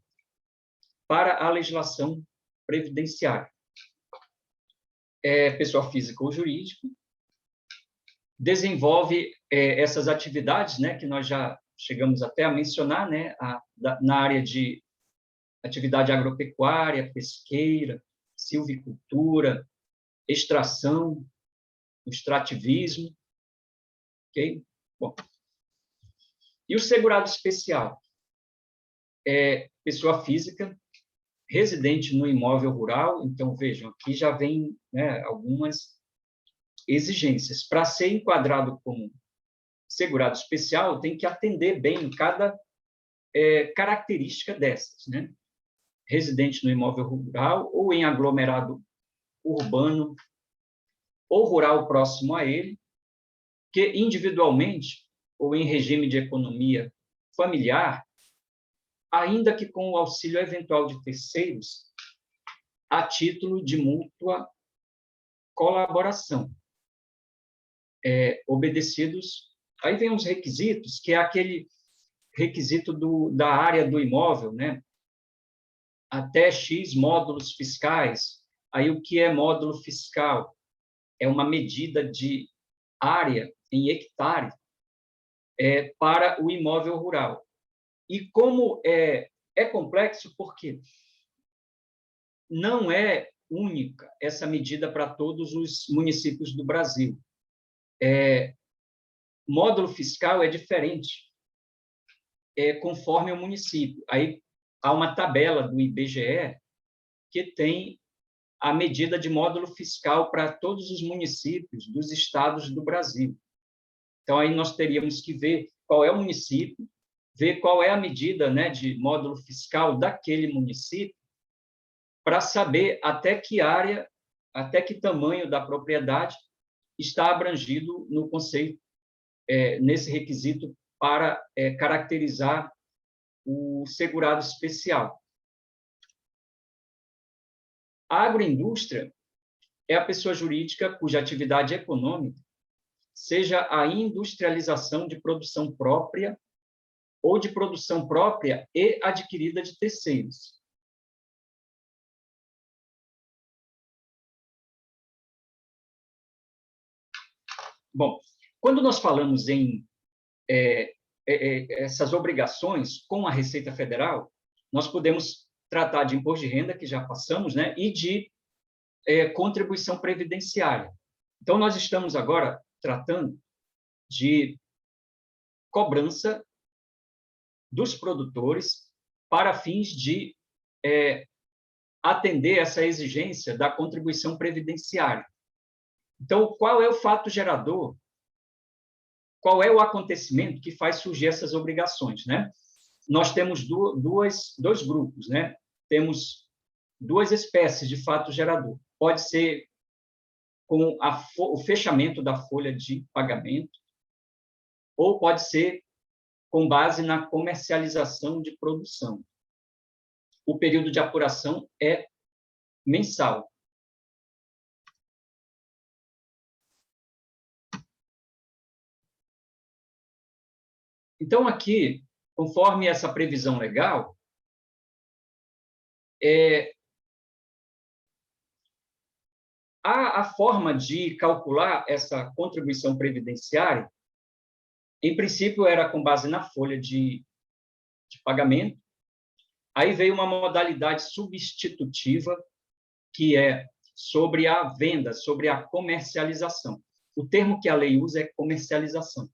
para a legislação previdenciária. Pessoa física ou jurídica, desenvolve essas atividades, né, que nós já chegamos até a mencionar, né, na área de atividade agropecuária, pesqueira, silvicultura, extração, o extrativismo, ok? Bom. E o segurado especial? É pessoa física, residente no imóvel rural. Então, vejam, aqui já vem, né, algumas exigências. Para ser enquadrado como segurado especial, tem que atender bem cada característica dessas, né? Residente no imóvel rural ou em aglomerado urbano ou rural próximo a ele, que individualmente ou em regime de economia familiar, ainda que com o auxílio eventual de terceiros, a título de mútua colaboração, obedecidos. Aí vem os requisitos, que é aquele requisito da área do imóvel, né? Até X módulos fiscais. Aí, o que é módulo fiscal? É uma medida de área em hectare para o imóvel rural. E como é complexo, porque não é única essa medida para todos os municípios do Brasil. Módulo fiscal é diferente, conforme o município. Aí há uma tabela do IBGE que tem a medida de módulo fiscal para todos os municípios dos estados do Brasil. Então, aí nós teríamos que ver qual é o município, ver qual é a medida, né, de módulo fiscal daquele município, para saber até que área, até que tamanho da propriedade está abrangido no conceito, nesse requisito para caracterizar o segurado especial. A agroindústria é a pessoa jurídica cuja atividade econômica seja a industrialização de produção própria ou de produção própria e adquirida de terceiros. Bom, quando nós falamos em essas obrigações com a Receita Federal, nós podemos tratar de imposto de renda, que já passamos, né, e de contribuição previdenciária. Então, nós estamos agora tratando de cobrança dos produtores para fins de atender essa exigência da contribuição previdenciária. Então, qual é o fato gerador? Qual é o acontecimento que faz surgir essas obrigações, né? Nós temos dois grupos, né? Temos duas espécies de fato gerador. Pode ser com o fechamento da folha de pagamento, ou pode ser com base na comercialização de produção. O período de apuração é mensal. Então, aqui, conforme essa previsão legal, a forma de calcular essa contribuição previdenciária, em princípio, era com base na folha de pagamento. Aí veio uma modalidade substitutiva, que é sobre a venda, sobre a comercialização. O termo que a lei usa é comercialização.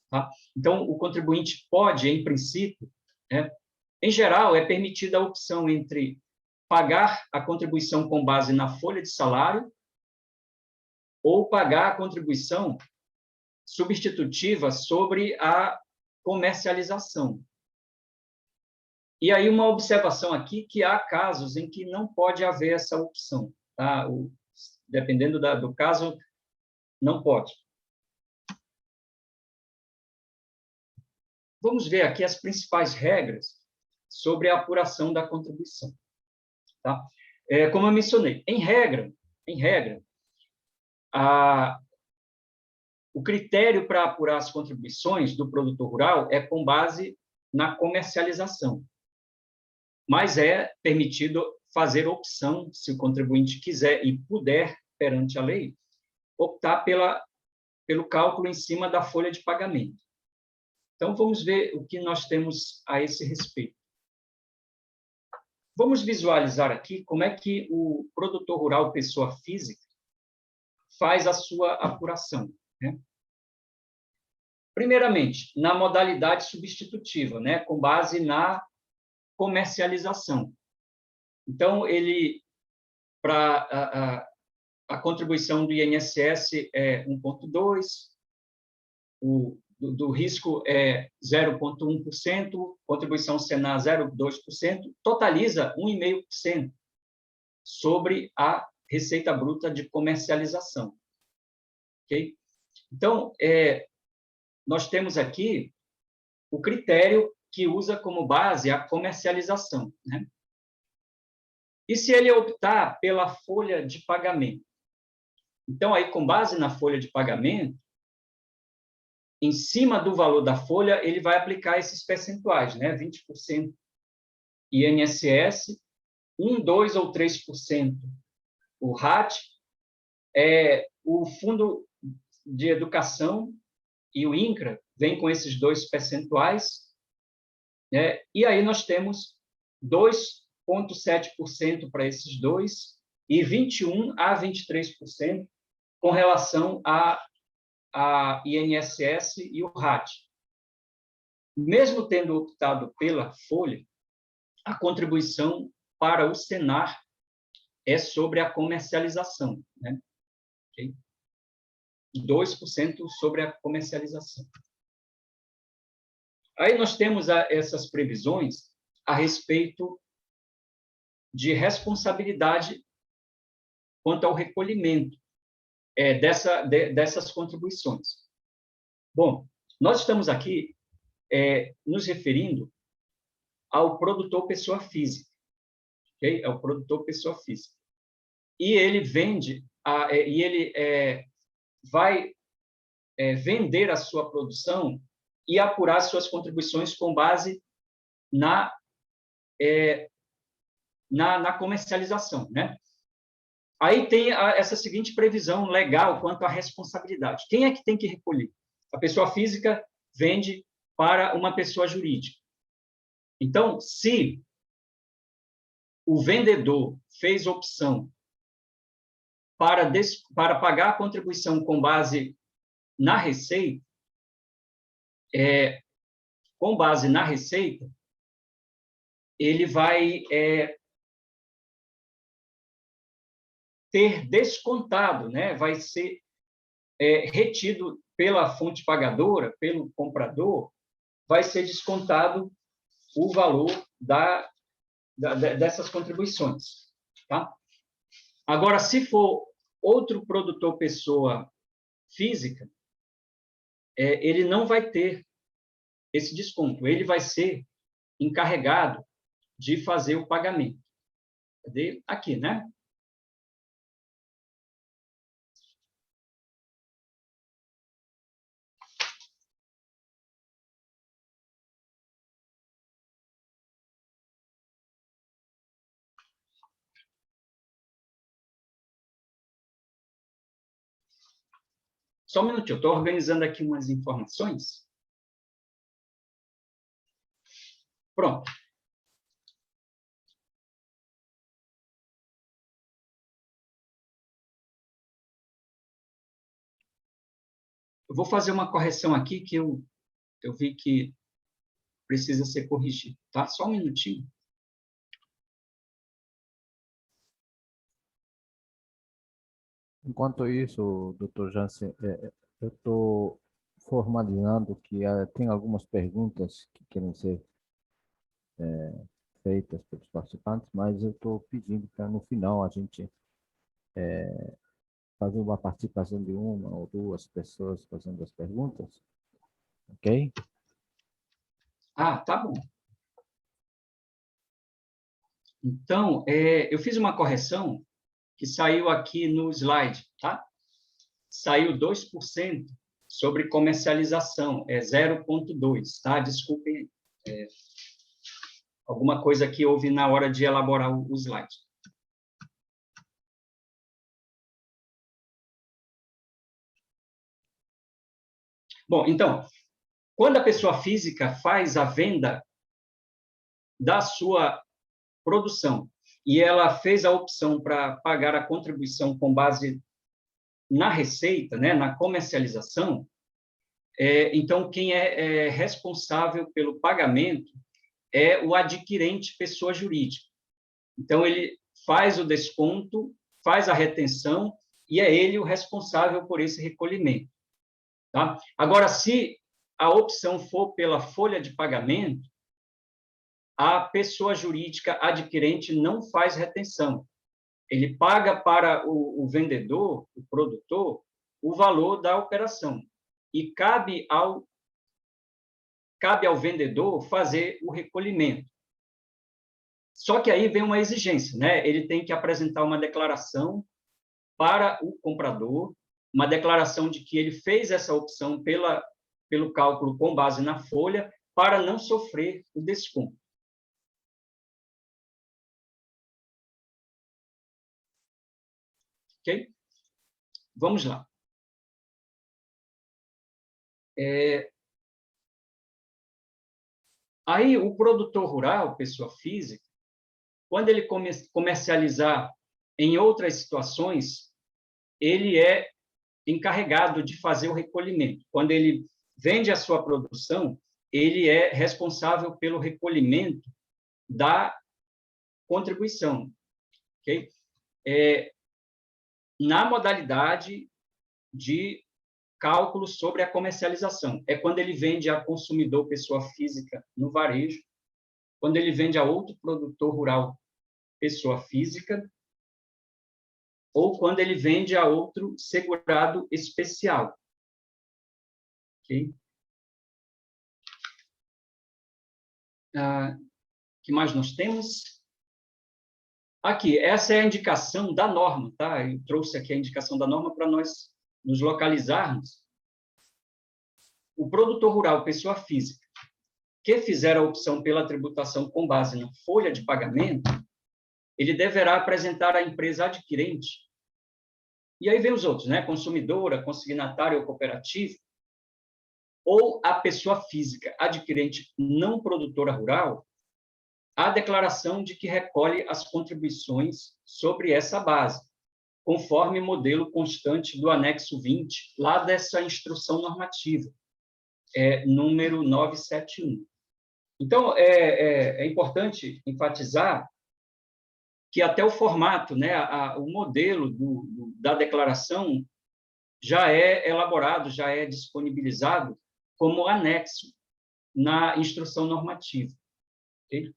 Tá? Então, o contribuinte pode, em princípio, em geral, é permitida a opção entre pagar a contribuição com base na folha de salário ou pagar a contribuição substitutiva sobre a comercialização. E aí uma observação aqui, que há casos em que não pode haver essa opção. Tá? Dependendo do caso, não pode. Vamos ver aqui as principais regras sobre a apuração da contribuição. Tá? Como eu mencionei, em regra, o critério para apurar as contribuições do produtor rural é com base na comercialização, mas é permitido fazer opção, se o contribuinte quiser e puder, perante a lei, optar pelo cálculo em cima da folha de pagamento. Então, vamos ver o que nós temos a esse respeito. Vamos visualizar aqui como é que o produtor rural, pessoa física, faz a sua apuração, né? Primeiramente, na modalidade substitutiva, né, com base na comercialização. Então, para a contribuição do INSS é 1,2%, do risco é 0,1%, contribuição Senar 0,2%, totaliza 1,5% sobre a receita bruta de comercialização. Ok? Então, nós temos aqui o critério que usa como base a comercialização, né? E se ele optar pela folha de pagamento? Então, aí, com base na folha de pagamento, em cima do valor da folha, ele vai aplicar esses percentuais, né? 20% INSS, 1, 2 ou 3% o RAT, o Fundo de Educação e o INCRA vem com esses 2 percentuais, né? E aí nós temos 2,7% para esses dois e 21% a 23% com relação a INSS e o RAT. Mesmo tendo optado pela folha, a contribuição para o Senar é sobre a comercialização, né? Okay? 2% sobre a comercialização. Aí nós temos essas previsões a respeito de responsabilidade quanto ao recolhimento dessas contribuições. Bom, nós estamos aqui nos referindo ao produtor pessoa física, okay? É o produtor pessoa física. E ele vende, vai vender a sua produção e apurar suas contribuições com base na comercialização, né? Aí tem essa seguinte previsão legal quanto à responsabilidade. Quem é que tem que recolher? A pessoa física vende para uma pessoa jurídica. Então, se o vendedor fez opção para pagar a contribuição com base na receita, ele vai ter descontado, né? Vai ser retido pela fonte pagadora, pelo comprador, vai ser descontado o valor dessas contribuições, tá? Agora, se for outro produtor pessoa física, ele não vai ter esse desconto, ele vai ser encarregado de fazer o pagamento. Cadê? Aqui, né? Só um minutinho, eu estou organizando aqui umas informações. Pronto. Eu vou fazer uma correção aqui que eu vi que precisa ser corrigido, tá? Só um minutinho. Enquanto isso, doutor Jansen, eu estou formalizando que tem algumas perguntas que querem ser feitas pelos participantes, mas eu estou pedindo para, no final, a gente fazer uma participação de uma ou duas pessoas fazendo as perguntas, ok? Ah, tá bom. Então, eu fiz uma correção que saiu aqui no slide, tá? Saiu 2% sobre comercialização, 0,2%, tá? Desculpem, alguma coisa que houve na hora de elaborar o slide. Bom, então, quando a pessoa física faz a venda da sua produção e ela fez a opção para pagar a contribuição com base na receita, né, na comercialização, então, quem é responsável pelo pagamento é o adquirente, pessoa jurídica. Então, ele faz o desconto, faz a retenção, e é ele o responsável por esse recolhimento. Tá? Agora, se a opção for pela folha de pagamento, a pessoa jurídica adquirente não faz retenção. Ele paga para o vendedor, o produtor, o valor da operação. E cabe ao vendedor fazer o recolhimento. Só que aí vem uma exigência, né? Ele tem que apresentar uma declaração para o comprador, uma declaração de que ele fez essa opção pelo cálculo com base na folha, para não sofrer o desconto. Ok? Vamos lá. Aí, o produtor rural, pessoa física, quando ele comercializar em outras situações, ele é encarregado de fazer o recolhimento. Quando ele vende a sua produção, ele é responsável pelo recolhimento da contribuição. Okay? Na modalidade de cálculo sobre a comercialização. É quando ele vende a consumidor, pessoa física, no varejo, quando ele vende a outro produtor rural, pessoa física, ou quando ele vende a outro segurado especial. Ok? Que mais nós temos? Aqui, essa é a indicação da norma, tá? Eu trouxe aqui a indicação da norma para nós nos localizarmos. O produtor rural, pessoa física, que fizer a opção pela tributação com base na folha de pagamento, ele deverá apresentar à empresa adquirente. E aí vem os outros, né? Consumidora, consignatária ou cooperativa, ou a pessoa física adquirente não produtora rural, a declaração de que recolhe as contribuições sobre essa base, conforme modelo constante do anexo 20, lá dessa instrução normativa, número 971. Então, é importante enfatizar que até o formato, né, o modelo da declaração já é elaborado, já é disponibilizado como anexo na instrução normativa. Okay?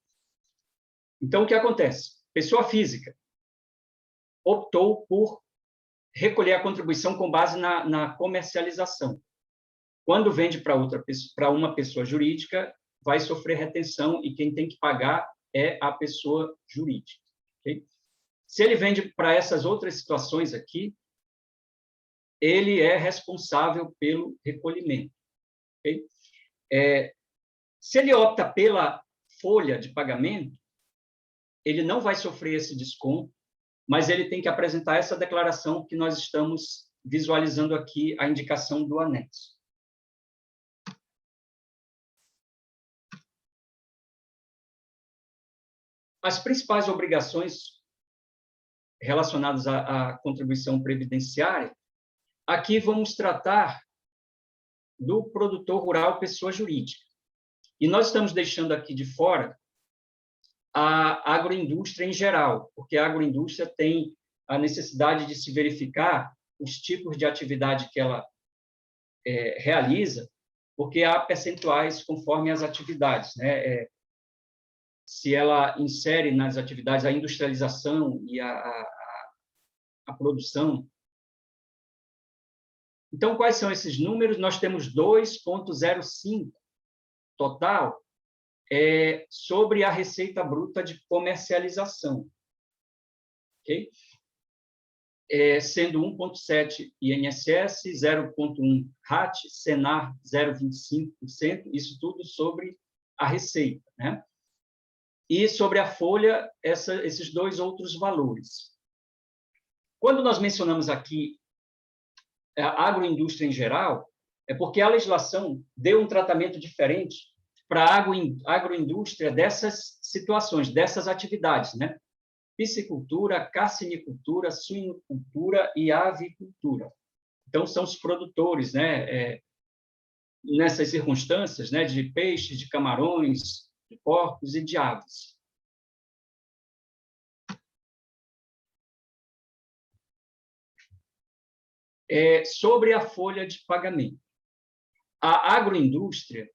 Então, o que acontece? Pessoa física optou por recolher a contribuição com base na comercialização. Quando vende para uma pessoa jurídica, vai sofrer retenção e quem tem que pagar é a pessoa jurídica. Okay? Se ele vende para essas outras situações aqui, ele é responsável pelo recolhimento. Okay? Se ele opta pela folha de pagamento, ele não vai sofrer esse desconto, mas ele tem que apresentar essa declaração que nós estamos visualizando aqui, a indicação do anexo. As principais obrigações relacionadas à contribuição previdenciária, aqui vamos tratar do produtor rural, pessoa jurídica. E nós estamos deixando aqui de fora a agroindústria em geral, porque a agroindústria tem a necessidade de se verificar os tipos de atividade que ela realiza, porque há percentuais conforme as atividades, né? Se ela insere nas atividades a industrialização e a produção. Então, quais são esses números? Nós temos 2,05 total sobre a receita bruta de comercialização. Okay? Sendo 1,7% INSS, 0,1% RAT, Senar 0,25%, isso tudo sobre a receita, né? E sobre a folha, esses dois outros valores. Quando nós mencionamos aqui a agroindústria em geral, é porque a legislação deu um tratamento diferente para a agroindústria dessas situações, dessas atividades, né? Piscicultura, carcinicultura, suinocultura e avicultura. Então, são os produtores, né, nessas circunstâncias, né, de peixes, de camarões, de porcos e de aves. Sobre a folha de pagamento. A agroindústria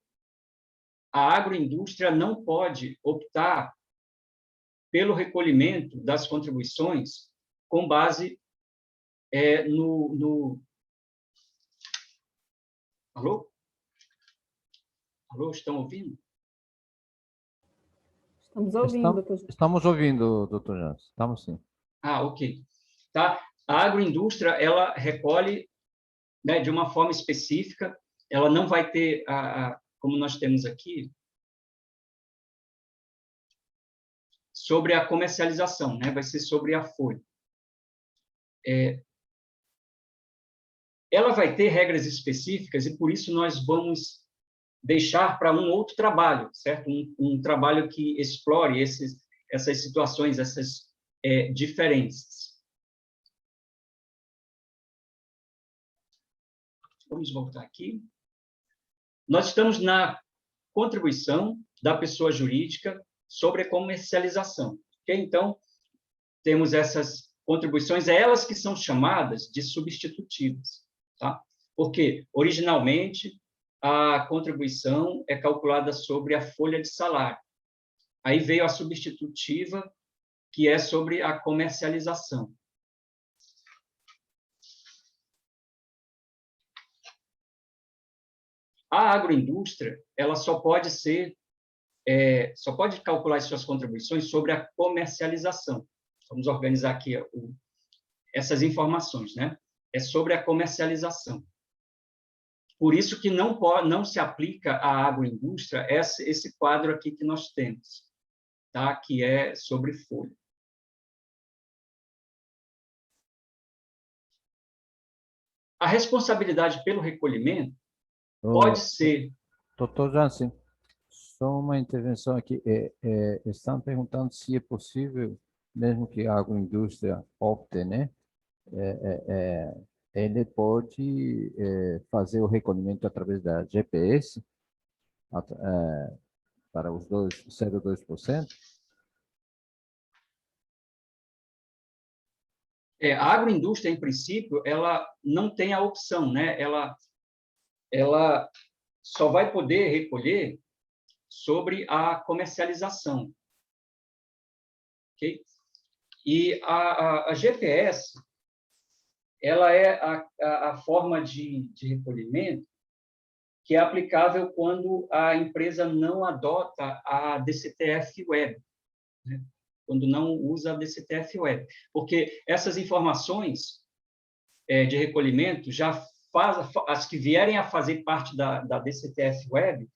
não pode optar pelo recolhimento das contribuições com base no... Alô? Alô, estão ouvindo? Estamos ouvindo. Estamos ouvindo, doutor Jansen. Estamos sim. Ah, ok. Tá? A agroindústria, ela recolhe, né, de uma forma específica, ela não vai ter, como nós temos aqui, sobre a comercialização, né? Vai ser sobre a folha. Ela vai ter regras específicas e, por isso, nós vamos deixar para um outro trabalho, certo? Um trabalho que explore essas situações, essas diferenças. Vamos voltar aqui. Nós estamos na contribuição da pessoa jurídica sobre a comercialização. Okay? Então, temos essas contribuições, elas que são chamadas de substitutivas. Tá? Porque, originalmente, a contribuição é calculada sobre a folha de salário. Aí veio a substitutiva, que é sobre a comercialização. A agroindústria, ela só pode calcular as suas contribuições sobre a comercialização. Vamos organizar aqui essas informações, né? É sobre a comercialização. Por isso que não se aplica à agroindústria esse quadro aqui que nós temos, tá? Que é sobre folha. A responsabilidade pelo recolhimento pode ser... Doutor Jansen, só uma intervenção aqui. Estão perguntando se é possível, mesmo que a agroindústria opte, né? Ele pode fazer o recolhimento através da GPS para os 0,2%? A agroindústria, em princípio, ela não tem a opção, né? Ela só vai poder recolher sobre a comercialização. Okay? E a GPS, ela é a forma de recolhimento que é aplicável quando a empresa não adota a DCTF Web, né? Quando não usa a DCTF Web. Porque essas informações de recolhimento, as que vierem a fazer parte da DCTF Web,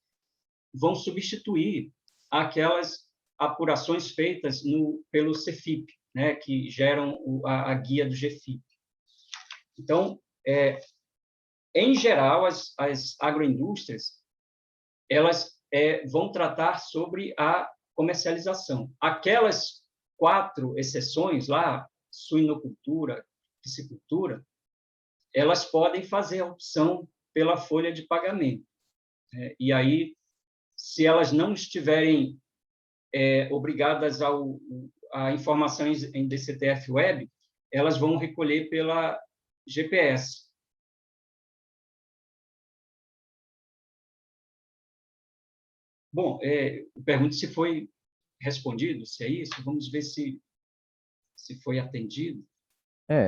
vão substituir aquelas apurações feitas pelo Cefip, né, que geram a guia do GFIP. Então, em geral, as agroindústrias, elas vão tratar sobre a comercialização. Aquelas 4 exceções lá, suinocultura, piscicultura, elas podem fazer a opção pela folha de pagamento. E aí, se elas não estiverem obrigadas a informações em DCTF Web, elas vão recolher pela GPS. Bom, pergunto se foi respondido, se é isso. Vamos ver se foi atendido.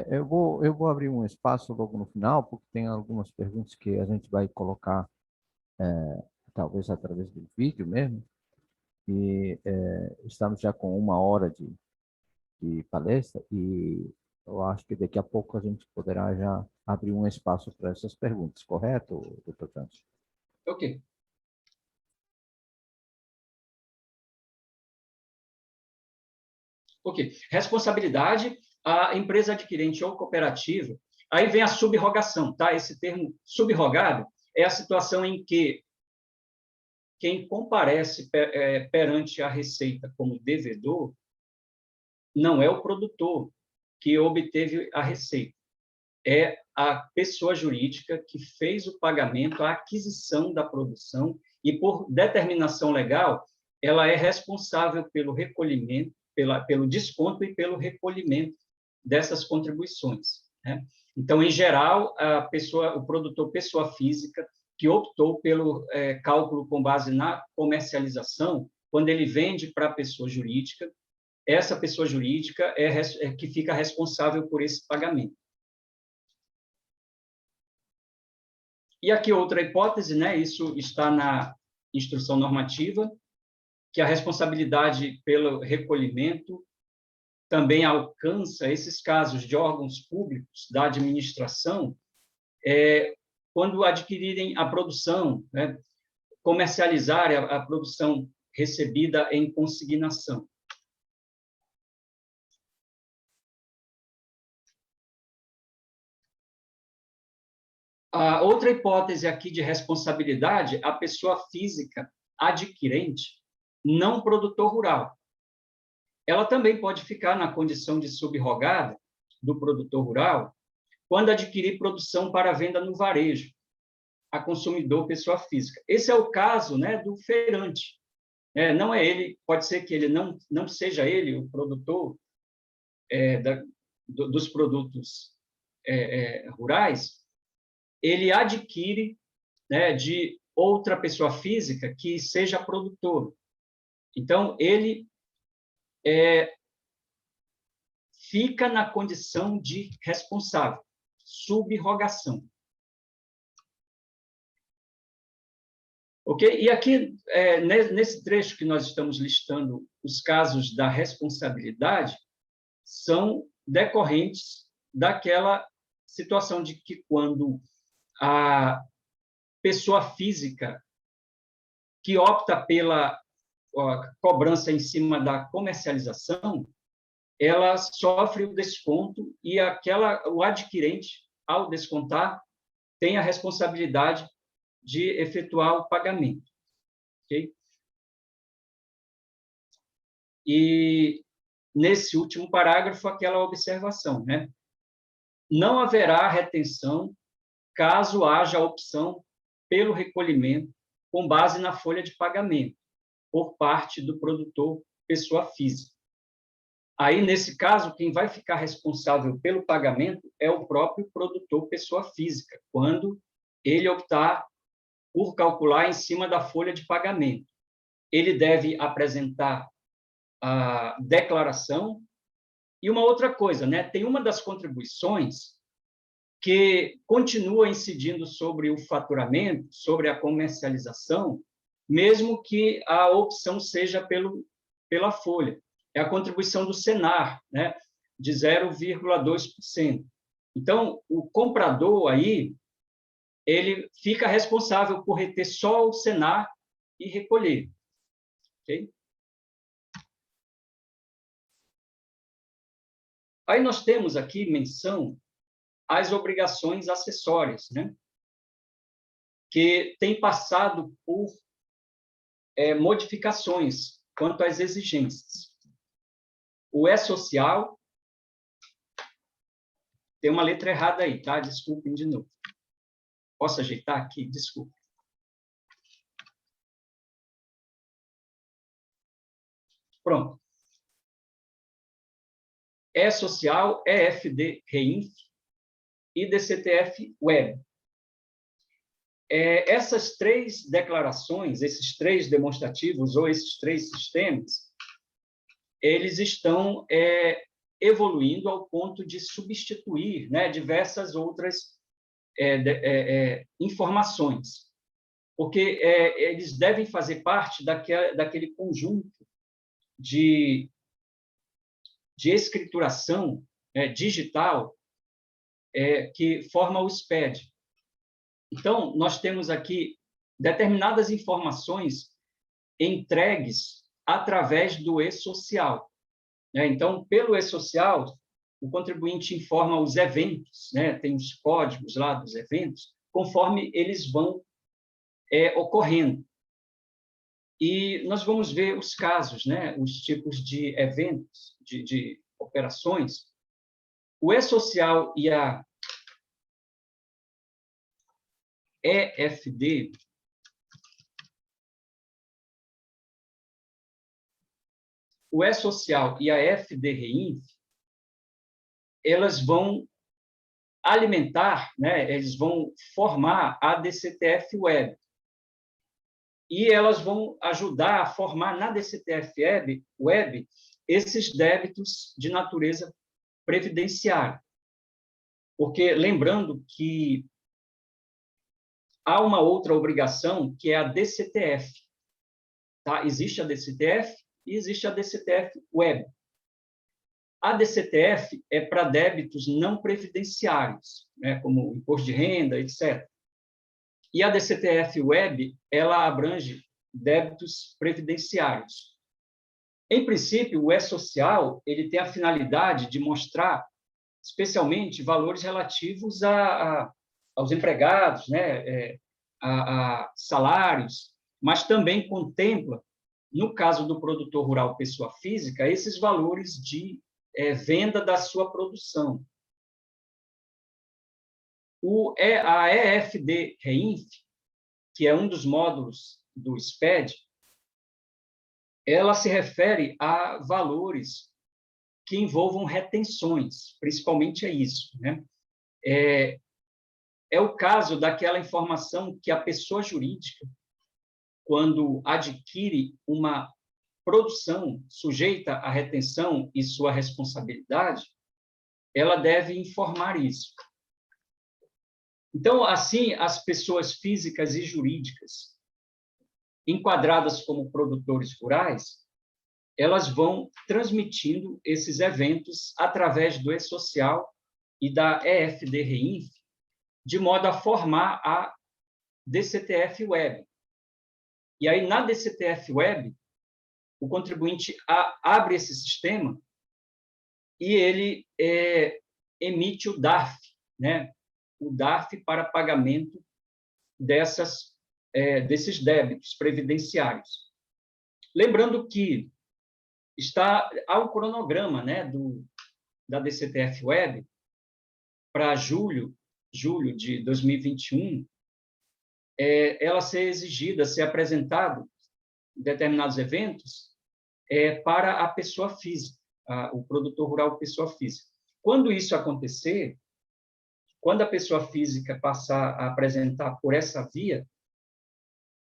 Eu vou abrir um espaço logo no final, porque tem algumas perguntas que a gente vai colocar, talvez através do vídeo mesmo. E estamos já com 1 hora de palestra e eu acho que daqui a pouco a gente poderá já abrir um espaço para essas perguntas, correto, doutor Jansen? Ok. Ok. Responsabilidade, a empresa adquirente ou cooperativa, aí vem a subrogação, tá? Esse termo subrogado é a situação em que quem comparece perante a Receita como devedor não é o produtor que obteve a receita, é a pessoa jurídica que fez o pagamento, a aquisição da produção, e, por determinação legal, ela é responsável pelo recolhimento, pelo desconto e pelo recolhimento dessas contribuições, né? Então, em geral, o produtor pessoa física que optou pelo cálculo com base na comercialização, quando ele vende para a pessoa jurídica, essa pessoa jurídica é que fica responsável por esse pagamento. E aqui outra hipótese, né? Isso está na instrução normativa, que a responsabilidade pelo recolhimento também alcança esses casos de órgãos públicos da administração, quando adquirirem a produção, né? Comercializarem a produção recebida em consignação. A outra hipótese aqui de responsabilidade, a pessoa física adquirente, não produtor rural. Ela também pode ficar na condição de subrogada do produtor rural quando adquirir produção para venda no varejo, a consumidor pessoa física. Esse é o caso, né, do feirante. Não é ele, pode ser que ele não seja ele o produtor dos produtos rurais, ele adquire, né, de outra pessoa física que seja produtor. Então, ele fica na condição de responsável, subrogação. Ok? E aqui, nesse trecho que nós estamos listando, os casos da responsabilidade são decorrentes daquela situação de que, quando a pessoa física que opta pela cobrança em cima da comercialização, ela sofre o desconto e o adquirente, ao descontar, tem a responsabilidade de efetuar o pagamento. Okay? E, nesse último parágrafo, aquela observação, né? Não haverá retenção caso haja opção pelo recolhimento com base na folha de pagamento por parte do produtor pessoa física. Aí, nesse caso, quem vai ficar responsável pelo pagamento é o próprio produtor pessoa física, quando ele optar por calcular em cima da folha de pagamento. Ele deve apresentar a declaração. E uma outra coisa, né? Tem uma das contribuições que continua incidindo sobre o faturamento, sobre a comercialização, mesmo que a opção seja pela folha. É a contribuição do Senar, né? De 0,2%. Então, o comprador aí, ele fica responsável por reter só o Senar e recolher. Okay? Aí nós temos aqui menção às obrigações acessórias, né? Que tem passado por modificações quanto às exigências. O E-Social, tem uma letra errada aí, tá? Desculpem de novo. Posso ajeitar aqui? Desculpe. Pronto. E-Social, EFD Reinf e DCTF Web. Essas três declarações, esses três demonstrativos ou esses três sistemas, eles estão evoluindo ao ponto de substituir, né, diversas outras informações, porque eles devem fazer parte daquele conjunto de escrituração digital que forma o SPED. Então, nós temos aqui determinadas informações entregues através do E-Social. Então, pelo E-Social, o contribuinte informa os eventos, né? Tem os códigos lá dos eventos, conforme eles vão ocorrendo. E nós vamos ver os casos, né? Os tipos de eventos, de operações. O E-Social e a EFD, o E-Social e a FD-REINF, elas vão alimentar, né, eles vão formar a DCTF Web. E elas vão ajudar a formar na DCTF Web esses débitos de natureza previdenciária. Porque, lembrando que há uma outra obrigação, que é a DCTF. Tá? Existe a DCTF e existe a DCTF Web. A DCTF é para débitos não previdenciários, né, como imposto de renda, etc. E a DCTF Web, ela abrange débitos previdenciários. Em princípio, o E-Social ele tem a finalidade de mostrar, especialmente, valores relativos aos empregados, né, a salários, mas também contempla, no caso do produtor rural pessoa física, esses valores de venda da sua produção. A EFD-REINF, que é um dos módulos do SPED, ela se refere a valores que envolvam retenções, principalmente é isso, né? É o caso daquela informação que a pessoa jurídica, quando adquire uma produção sujeita à retenção e sua responsabilidade, ela deve informar isso. Então, assim, as pessoas físicas e jurídicas, enquadradas como produtores rurais, elas vão transmitindo esses eventos através do E-Social e da EFD-REINF, de modo a formar a DCTF Web. E aí, na DCTF Web, o contribuinte abre esse sistema e ele emite o DARF, né? O DARF para pagamento desses débitos previdenciários. Lembrando que há um cronograma, né, da DCTF Web para julho de 2021, ela ser exigida, ser apresentado determinados eventos para a pessoa física, o produtor rural pessoa física. Quando isso acontecer, quando a pessoa física passar a apresentar por essa via,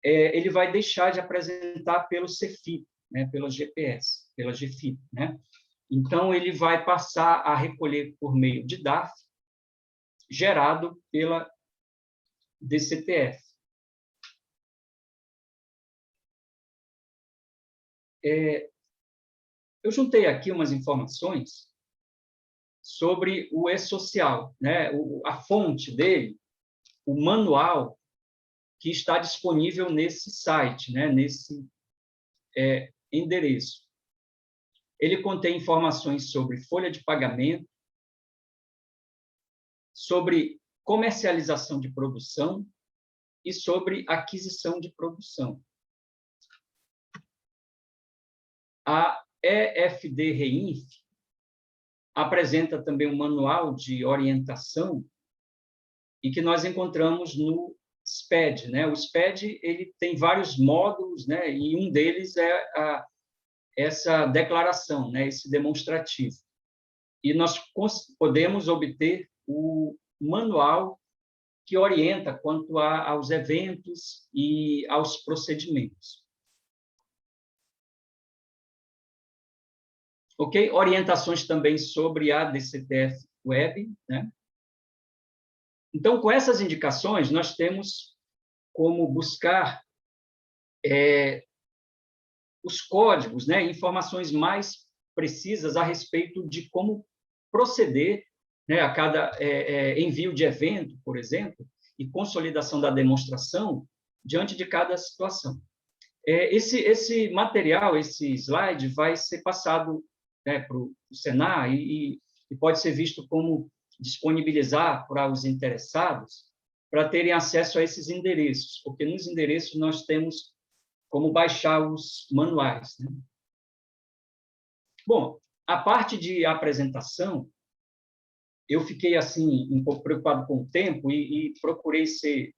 ele vai deixar de apresentar pelo CEFIP, né, pela GPS, pela GFIP, né? Então, ele vai passar a recolher por meio de DARF, gerado pela DCTF. Eu juntei aqui umas informações sobre o E-Social, né? A fonte dele, o manual que está disponível nesse site, né? Nesse endereço. Ele contém informações sobre folha de pagamento, sobre comercialização de produção e sobre aquisição de produção. A EFD-REINF apresenta também um manual de orientação e que nós encontramos no SPED, né? O SPED ele tem vários módulos, né? E um deles é essa declaração, né? Esse demonstrativo. E nós podemos obter o manual que orienta quanto aos eventos e aos procedimentos. Ok? Orientações também sobre a DCTF Web, né? Então, com essas indicações, nós temos como buscar os códigos, né? Informações mais precisas a respeito de como proceder, né? A cada envio de evento, por exemplo, e consolidação da demonstração diante de cada situação. Esse material, esse slide, vai ser passado, né, para o Senar e pode ser visto como disponibilizar para os interessados para terem acesso a esses endereços, porque nos endereços nós temos como baixar os manuais, né? Bom, a parte de apresentação, eu fiquei assim um pouco preocupado com o tempo e procurei ser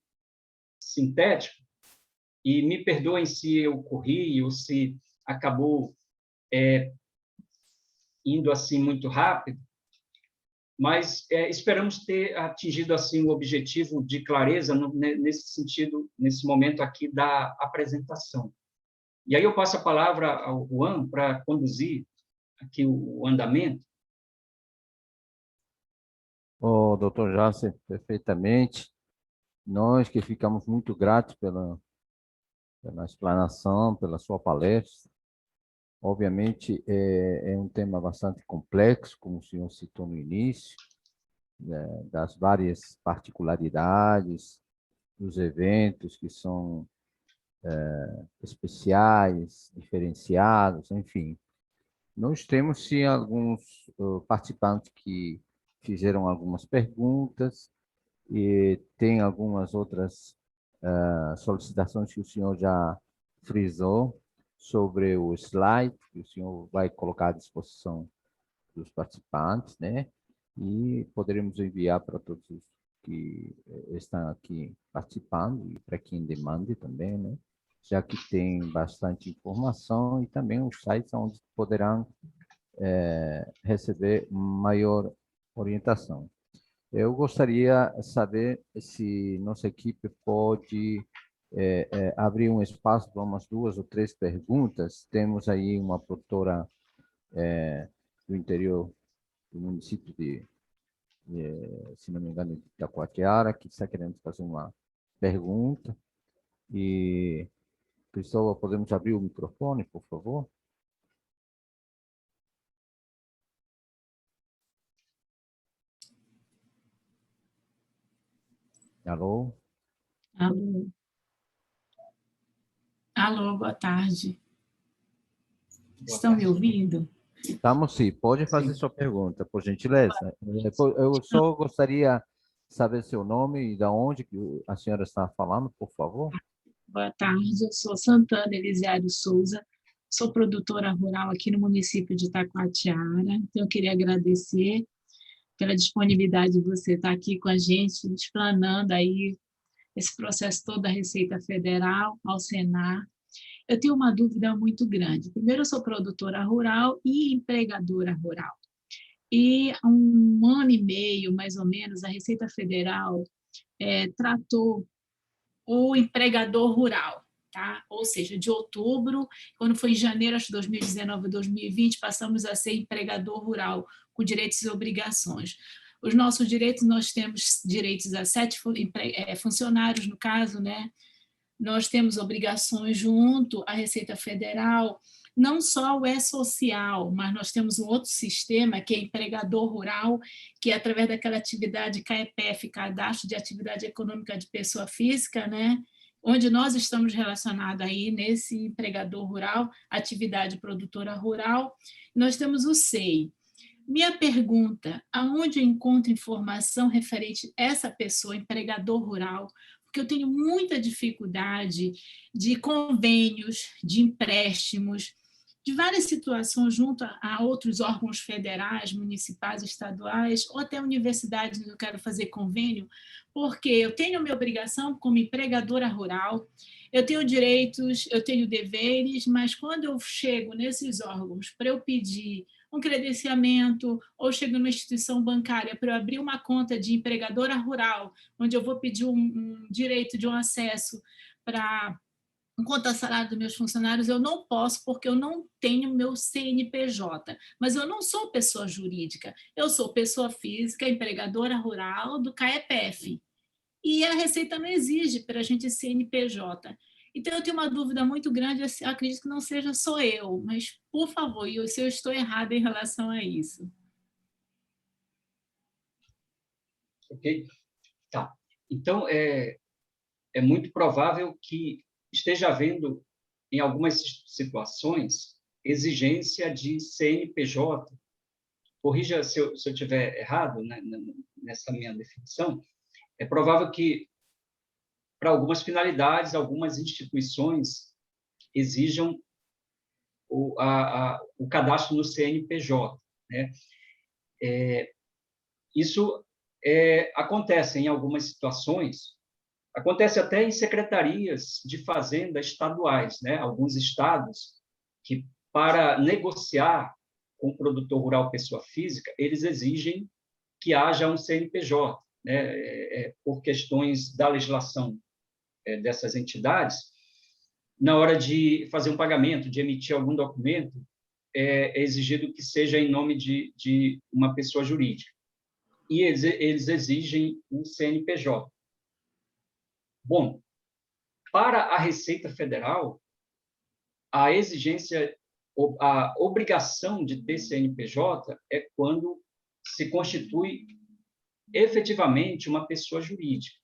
sintético, e me perdoem se eu corri ou se acabou indo assim muito rápido, mas esperamos ter atingido assim o objetivo de clareza nesse sentido, nesse momento aqui da apresentação. E aí eu passo a palavra ao Juan para conduzir aqui o andamento. Doutor Jácer, perfeitamente. Nós que ficamos muito gratos pela explanação, pela sua palestra. Obviamente, é um tema bastante complexo, como o senhor citou no início, né, das várias particularidades dos eventos que são especiais, diferenciados, enfim. Nós temos, sim, alguns participantes que fizeram algumas perguntas e tem algumas outras solicitações que o senhor já frisou sobre o slide, que o senhor vai colocar à disposição dos participantes, né? E poderemos enviar para todos os que estão aqui participando e para quem demande também, né? Já que tem bastante informação e também os sites onde poderão receber maior orientação. Eu gostaria de saber se nossa equipe pode abrir um espaço para umas 2 ou 3 perguntas. Temos aí uma produtora do interior do município se não me engano, de Itacoatiara, que está querendo fazer uma pergunta. E, Cristóvão, podemos abrir o microfone, por favor? Alô? Alô, alô, boa tarde. Estão me ouvindo? Estamos sim. Pode fazer sua pergunta, por gentileza. Eu só gostaria de saber seu nome e de onde que a senhora está falando, por favor. Boa tarde, eu sou Santana Elisiário Souza, sou produtora rural aqui no município de Itacoatiara. Então, eu queria agradecer pela disponibilidade de você estar aqui com a gente, explanando aí esse processo todo da Receita Federal ao Senar. Eu tenho uma dúvida muito grande. Primeiro, eu sou produtora rural e empregadora rural. E há 1 ano e meio, mais ou menos, a Receita Federal tratou o empregador rural, tá? Ou seja, de outubro, quando foi em janeiro, acho que 2019, 2020, passamos a ser empregador rural, com direitos e obrigações. Os nossos direitos, nós temos direitos a 7 funcionários, no caso, né? Nós temos obrigações junto à Receita Federal, não só o E-Social, mas nós temos um outro sistema, que é empregador rural, que é através daquela atividade CAEPF, Cadastro de Atividade Econômica de Pessoa Física, né? Onde nós estamos relacionados aí nesse empregador rural, atividade produtora rural. Nós temos o SEI. Minha pergunta, aonde eu encontro informação referente a essa pessoa, empregador rural, porque eu tenho muita dificuldade de convênios, de empréstimos, de várias situações junto a outros órgãos federais, municipais, estaduais, ou até universidades onde eu quero fazer convênio, porque eu tenho minha obrigação como empregadora rural, eu tenho direitos, eu tenho deveres, mas quando eu chego nesses órgãos para eu pedir um credenciamento, ou chego numa instituição bancária para eu abrir uma conta de empregadora rural, onde eu vou pedir um direito de um acesso para um conta salário dos meus funcionários, eu não posso, porque eu não tenho meu CNPJ. Mas eu não sou pessoa jurídica, eu sou pessoa física, empregadora rural do CAEPF. E a Receita não exige para a gente CNPJ. Então, eu tenho uma dúvida muito grande, eu acredito que não seja só eu, mas, por favor, se eu estou errada em relação a isso. Ok? Tá. Então, é muito provável que esteja havendo, em algumas situações, exigência de CNPJ. Corrija se eu estiver errado, né, nessa minha definição. É provável que, para algumas finalidades, algumas instituições exijam o cadastro no CNPJ, né? Isso acontece em algumas situações, Acontece até em secretarias de fazenda estaduais, né? Alguns estados que, para negociar com o produtor rural pessoa física, eles exigem que haja um CNPJ, né? Por questões da legislação dessas entidades, na hora de fazer um pagamento, de emitir algum documento, é exigido que seja em nome de uma pessoa jurídica. E eles exigem um CNPJ. Bom, para a Receita Federal, a exigência, a obrigação de ter CNPJ é quando se constitui efetivamente uma pessoa jurídica.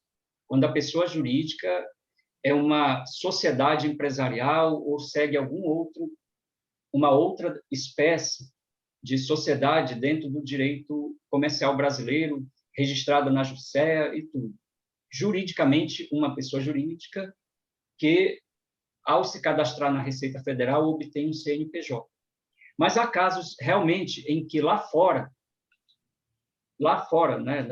Quando a pessoa jurídica é uma sociedade empresarial ou segue uma outra espécie de sociedade dentro do direito comercial brasileiro, registrada na JuSEA e tudo. Juridicamente, uma pessoa jurídica que, ao se cadastrar na Receita Federal, obtém um CNPJ. Mas há casos, realmente, em que lá fora, né,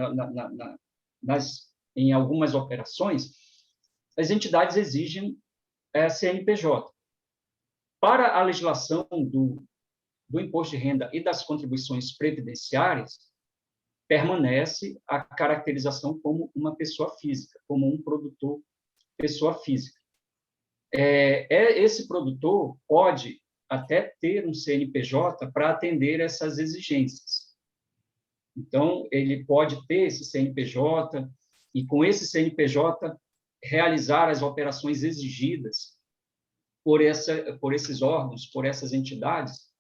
em algumas operações, as entidades exigem CNPJ. Para a legislação do imposto de renda e das contribuições previdenciárias, permanece a caracterização como uma pessoa física, como um produtor pessoa física. Esse produtor pode até ter um CNPJ para atender essas exigências. Então, ele pode ter esse CNPJ e, com esse CNPJ, realizar as operações exigidas por esses órgãos, por essas entidades,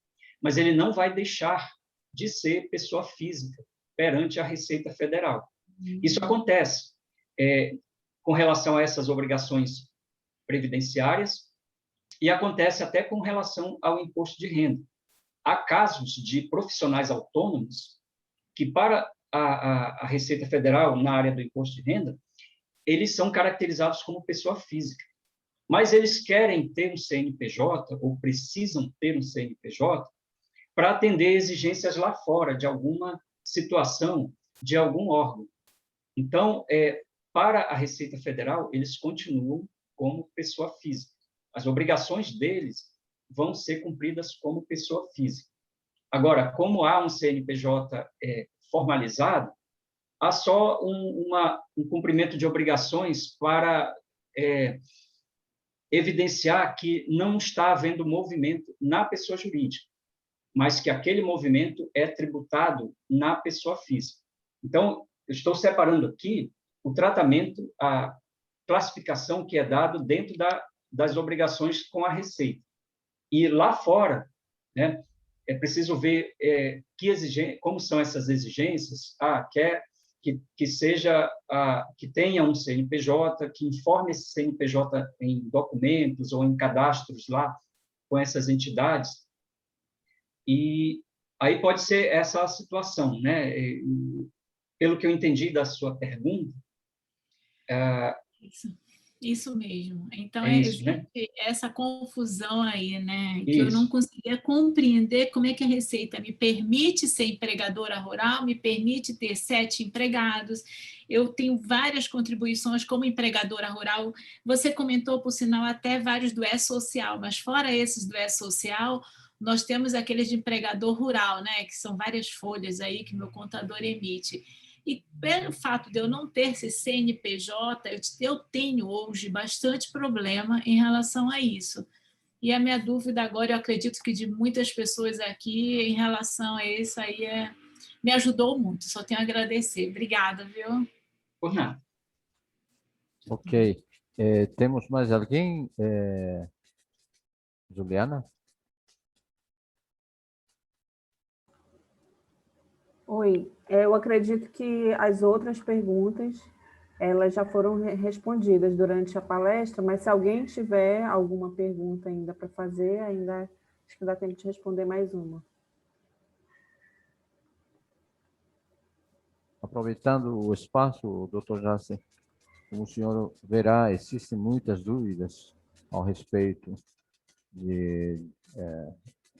mas ele não vai deixar de ser pessoa física perante a Receita Federal. Isso acontece com relação a essas obrigações previdenciárias e acontece até com relação ao imposto de renda. Há casos de profissionais autônomos que, para a Receita Federal, na área do imposto de renda, eles são caracterizados como pessoa física, mas eles querem ter um CNPJ, ou precisam ter um CNPJ, para atender exigências lá fora, de alguma situação, de algum órgão. Então, para a Receita Federal, eles continuam como pessoa física. As obrigações deles vão ser cumpridas como pessoa física. Agora, como há um CNPJ formalizado, há só um cumprimento de obrigações para evidenciar que não está havendo movimento na pessoa jurídica, mas que aquele movimento é tributado na pessoa física. Então, eu estou separando aqui o tratamento, a classificação que é dado dentro das obrigações com a Receita. E lá fora, né, é preciso ver como são essas exigências. Quer que seja, que tenha um CNPJ, que informe esse CNPJ em documentos ou em cadastros lá com essas entidades. E aí pode ser essa a situação, né? Pelo que eu entendi da sua pergunta. Isso mesmo. Então, Isso, né? existe essa confusão aí, né? Que Isso. eu não conseguia compreender como é que a Receita me permite ser empregadora rural, me permite ter 7 empregados, eu tenho várias contribuições como empregadora rural. Você comentou, por sinal, até vários do E-Social, mas fora esses do E-Social, nós temos aqueles de empregador rural, né? Que são várias folhas aí que meu contador emite. E pelo fato de eu não ter esse CNPJ, eu tenho hoje bastante problema em relação a isso. E a minha dúvida agora, eu acredito que de muitas pessoas aqui, em relação a isso aí, me ajudou muito. Só tenho a agradecer. Obrigada, viu? Por nada. Ok. Temos mais alguém? Juliana? Oi, eu acredito que as outras perguntas elas já foram respondidas durante a palestra, mas se alguém tiver alguma pergunta ainda para fazer, ainda acho que dá tempo de responder mais uma. Aproveitando o espaço, doutor Jace, como o senhor verá, existem muitas dúvidas ao respeito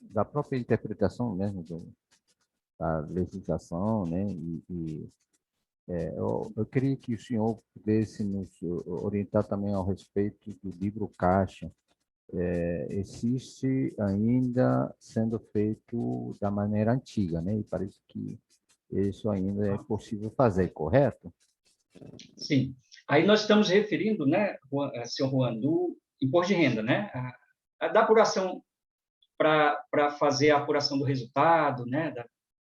da própria interpretação mesmo da legislação, né? Eu queria que o senhor pudesse nos orientar também ao respeito do livro caixa. Existe ainda sendo feito da maneira antiga, né? E parece que isso ainda é possível fazer, correto? Sim. Aí nós estamos referindo, né, senhor Juan, do imposto de renda, né? Da apuração para fazer a apuração do resultado, né, da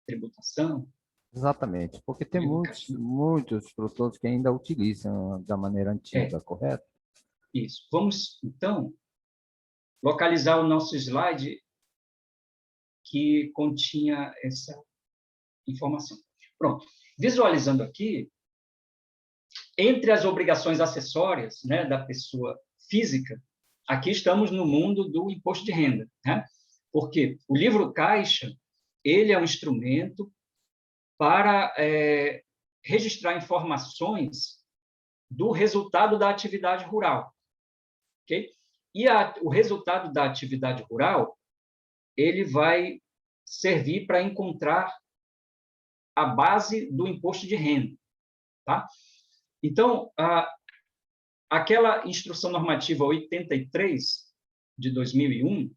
tributação. Exatamente, porque tem Livro caixa. muitos produtores que ainda utilizam da maneira antiga, correto? Isso. Vamos, então, localizar o nosso slide que continha essa informação. Pronto. Visualizando aqui, entre as obrigações acessórias, né, da pessoa física, aqui estamos no mundo do imposto de renda, né? Porque o livro caixa, ele é um instrumento para registrar informações do resultado da atividade rural, ok? E o resultado da atividade rural, ele vai servir para encontrar a base do imposto de renda, tá? Então, aquela Instrução Normativa 83, de 2001,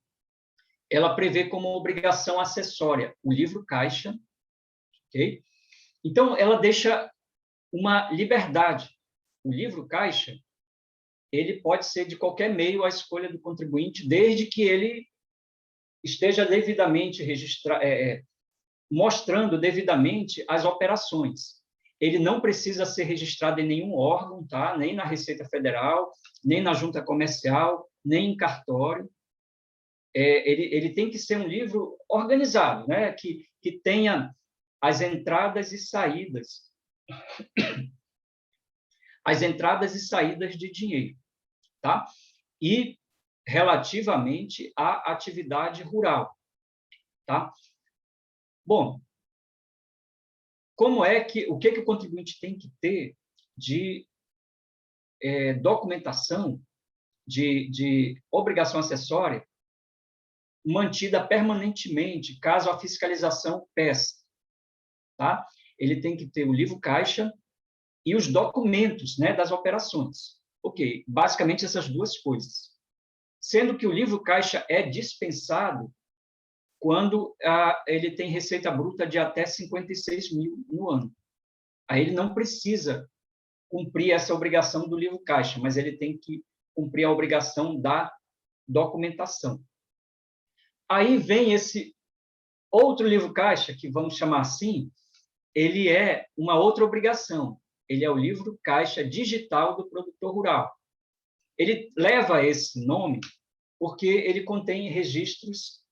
ela prevê como obrigação acessória o livro caixa, ok? Então, ela deixa uma liberdade. O livro caixa, ele pode ser de qualquer meio à escolha do contribuinte, desde que ele esteja devidamente mostrando devidamente as operações. Ele não precisa ser registrado em nenhum órgão, tá? Nem na Receita Federal, nem na Junta Comercial, nem em cartório. Ele tem que ser um livro organizado, né? Que tenha as entradas e saídas. As entradas e saídas de dinheiro, tá? E relativamente à atividade rural, tá? Bom, o que o contribuinte tem que ter de documentação de obrigação acessória mantida permanentemente, caso a fiscalização peça, tá? Ele tem que ter o livro caixa e os documentos, né, das operações. Ok, basicamente essas duas coisas. Sendo que o livro caixa é dispensado quando ele tem receita bruta de até 56 mil no ano. Aí ele não precisa cumprir essa obrigação do livro caixa, mas ele tem que cumprir a obrigação da documentação. Aí vem esse outro livro caixa, que vamos chamar assim, ele é uma outra obrigação. Ele é o livro caixa digital do produtor rural. Ele leva esse nome porque ele contém registros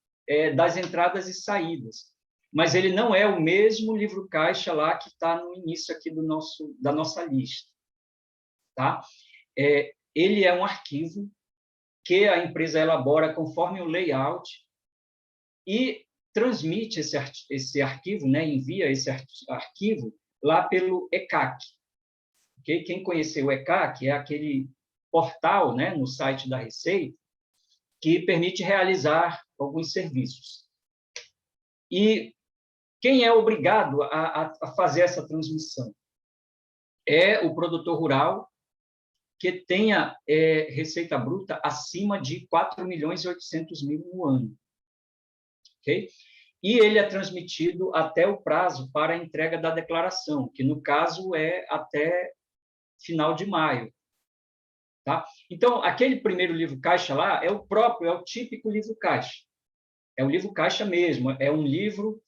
das entradas e saídas, mas ele não é o mesmo livro caixa lá que está no início aqui da nossa lista, tá? Ele é um arquivo que a empresa elabora conforme o layout e transmite esse arquivo, né? Envia esse arquivo lá pelo ECAC. Okay? Quem conheceu o ECAC é aquele portal, né, no site da Receita que permite realizar alguns serviços. E quem é obrigado a fazer essa transmissão? É o produtor rural que tenha receita bruta acima de 4.800.000 no ano. Okay? E ele é transmitido até o prazo para a entrega da declaração, que, no caso, é até final de maio. Tá? Então, aquele primeiro livro caixa lá é o típico livro caixa. É o livro caixa mesmo, é um livro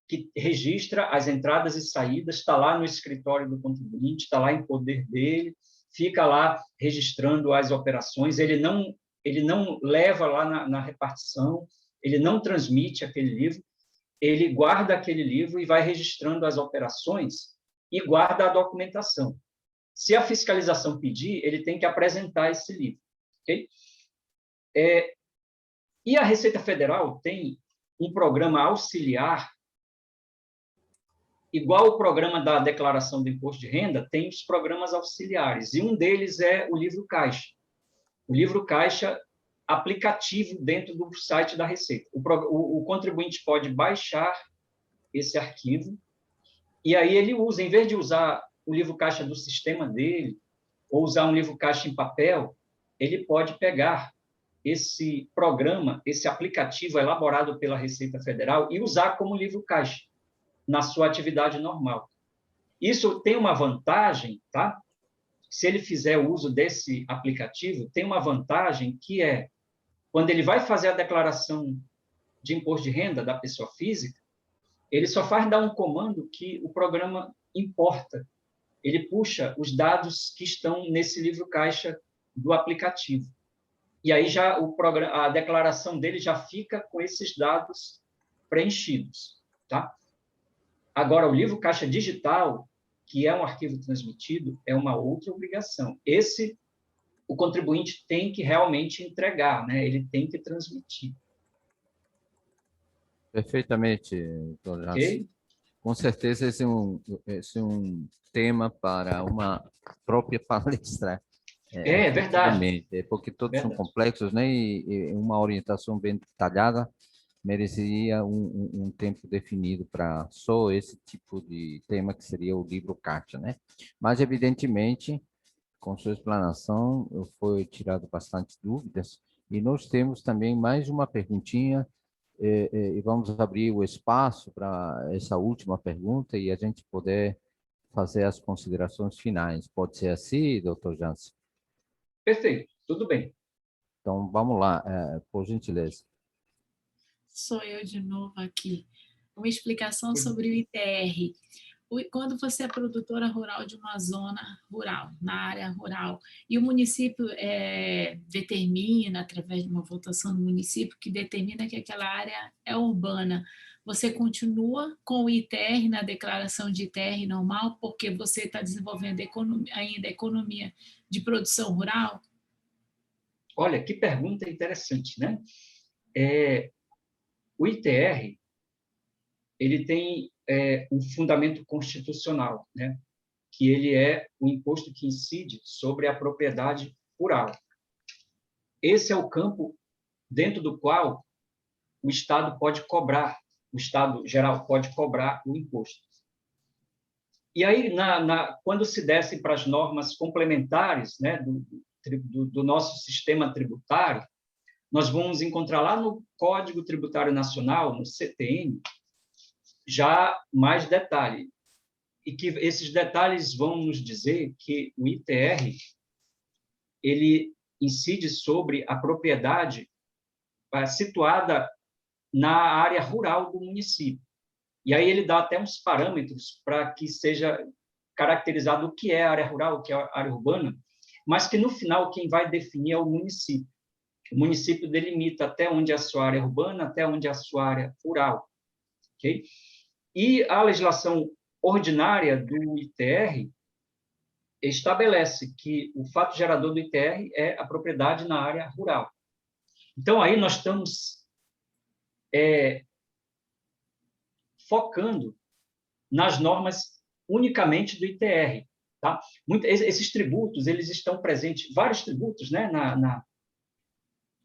que registra as entradas e saídas, está lá no escritório do contribuinte, está lá em poder dele, fica lá registrando as operações, ele não leva lá na repartição, ele não transmite aquele livro, ele guarda aquele livro e vai registrando as operações e guarda a documentação. Se a fiscalização pedir, ele tem que apresentar esse livro. Okay? E a Receita Federal tem um programa auxiliar, igual o programa da declaração do imposto de renda, tem os programas auxiliares, e um deles é o livro caixa. O livro caixa aplicativo dentro do site da Receita. O contribuinte pode baixar esse arquivo E aí ele usa, em vez de usar o livro caixa do sistema dele, ou usar um livro caixa em papel, ele pode pegar esse programa, esse aplicativo elaborado pela Receita Federal e usar como livro caixa na sua atividade normal. Isso tem uma vantagem, tá? Se ele fizer uso desse aplicativo, tem uma vantagem que é, quando ele vai fazer a declaração de imposto de renda da pessoa física, ele só faz dar um comando que o programa importa. Ele puxa os dados que estão nesse livro caixa do aplicativo. E aí já a declaração dele já fica com esses dados preenchidos, tá? Agora, o livro caixa digital, que é um arquivo transmitido, é uma outra obrigação. Esse, o contribuinte tem que realmente entregar, né? Ele tem que transmitir. Perfeitamente, doutor Jansen. Ok? Com certeza esse é um tema para uma própria palestra. É verdade. Porque todos são complexos, né? E uma orientação bem detalhada mereceria um tempo definido para só esse tipo de tema, que seria o livro caixa, né? Mas, evidentemente, com sua explanação, foi tirado bastante dúvidas, e nós temos também mais uma perguntinha, e vamos abrir o espaço para essa última pergunta e a gente poder fazer as considerações finais. Pode ser assim, doutor Jansen? Perfeito, tudo bem. Então, vamos lá, por gentileza. Sou eu de novo aqui. Uma explicação sobre o ITR. Quando você é produtora rural de uma zona rural, na área rural, e o município determina, através de uma votação no município, que determina que aquela área é urbana, você continua com o ITR na declaração de ITR normal, porque você está desenvolvendo ainda a economia de produção rural? Olha, que pergunta interessante, né? O ITR, ele tem um fundamento constitucional, né? Que ele é o imposto que incide sobre a propriedade rural. Esse é o campo dentro do qual o Estado pode cobrar, o Estado geral pode cobrar o imposto. E aí, quando se desce para as normas complementares, né, do nosso sistema tributário, nós vamos encontrar lá no Código Tributário Nacional, no CTN, já mais detalhe. E que esses detalhes vão nos dizer que o ITR ele incide sobre a propriedade situada na área rural do município. E aí ele dá até uns parâmetros para que seja caracterizado o que é área rural, o que é área urbana, mas que, no final, quem vai definir é o município. O município delimita até onde é a sua área urbana, até onde é a sua área rural. Okay? E a legislação ordinária do ITR estabelece que o fato gerador do ITR é a propriedade na área rural. Então, aí nós estamos focando nas normas unicamente do ITR. Tá? Esses tributos, eles estão presentes, vários tributos, né,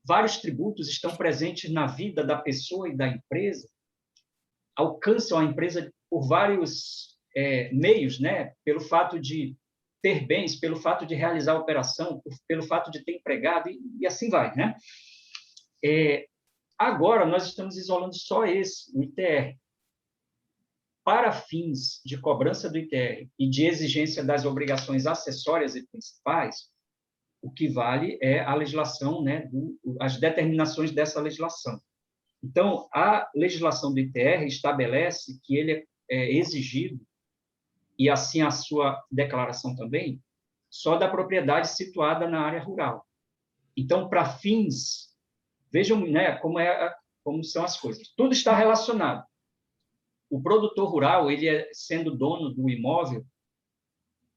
vários tributos estão presentes na vida da pessoa e da empresa, alcançam a empresa por vários meios, né, pelo fato de ter bens, pelo fato de realizar a operação, pelo fato de ter empregado, e assim vai, né? Agora, nós estamos isolando só o ITR. Para fins de cobrança do ITR e de exigência das obrigações acessórias e principais, o que vale é a legislação, né, as determinações dessa legislação. Então, a legislação do ITR estabelece que ele é exigido, e assim a sua declaração também, só da propriedade situada na área rural. Então, para fins, vejam, né, como são as coisas. Tudo está relacionado. O produtor rural, ele sendo dono do imóvel,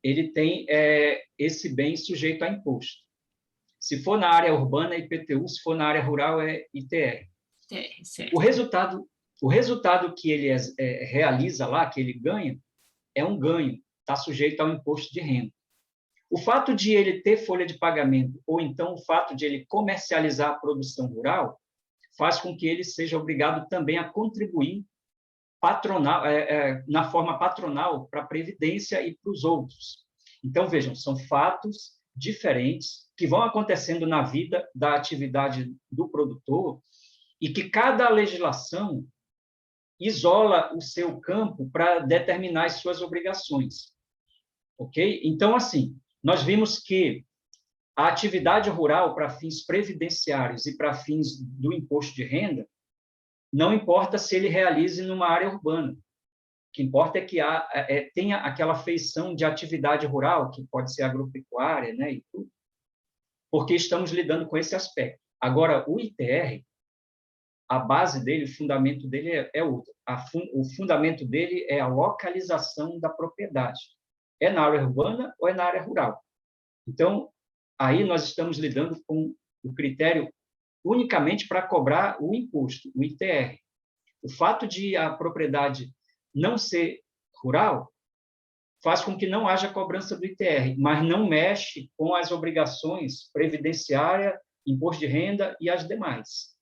ele tem esse bem sujeito a imposto. Se for na área urbana, é IPTU, se for na área rural, é ITR. Certo. O resultado que ele realiza lá, que ele ganha, é um ganho, está sujeito ao imposto de renda. O fato de ele ter folha de pagamento, ou então o fato de ele comercializar a produção rural, faz com que ele seja obrigado também a contribuir patronal, na forma patronal para a Previdência e para os outros. Então, vejam, são fatos diferentes que vão acontecendo na vida da atividade do produtor e que cada legislação isola o seu campo para determinar as suas obrigações. Ok? Então, assim, nós vimos que a atividade rural para fins previdenciários e para fins do imposto de renda, não importa se ele realize numa área urbana. O que importa é que tenha aquela feição de atividade rural, que pode ser agropecuária, né, e tudo, porque estamos lidando com esse aspecto. Agora, o ITR, a base dele, o fundamento dele é outro. O fundamento dele é a localização da propriedade. É na área urbana ou é na área rural? Então, aí nós estamos lidando com o critério unicamente para cobrar o imposto, o ITR. O fato de a propriedade não ser rural faz com que não haja cobrança do ITR, mas não mexe com as obrigações previdenciária, imposto de renda e as demais.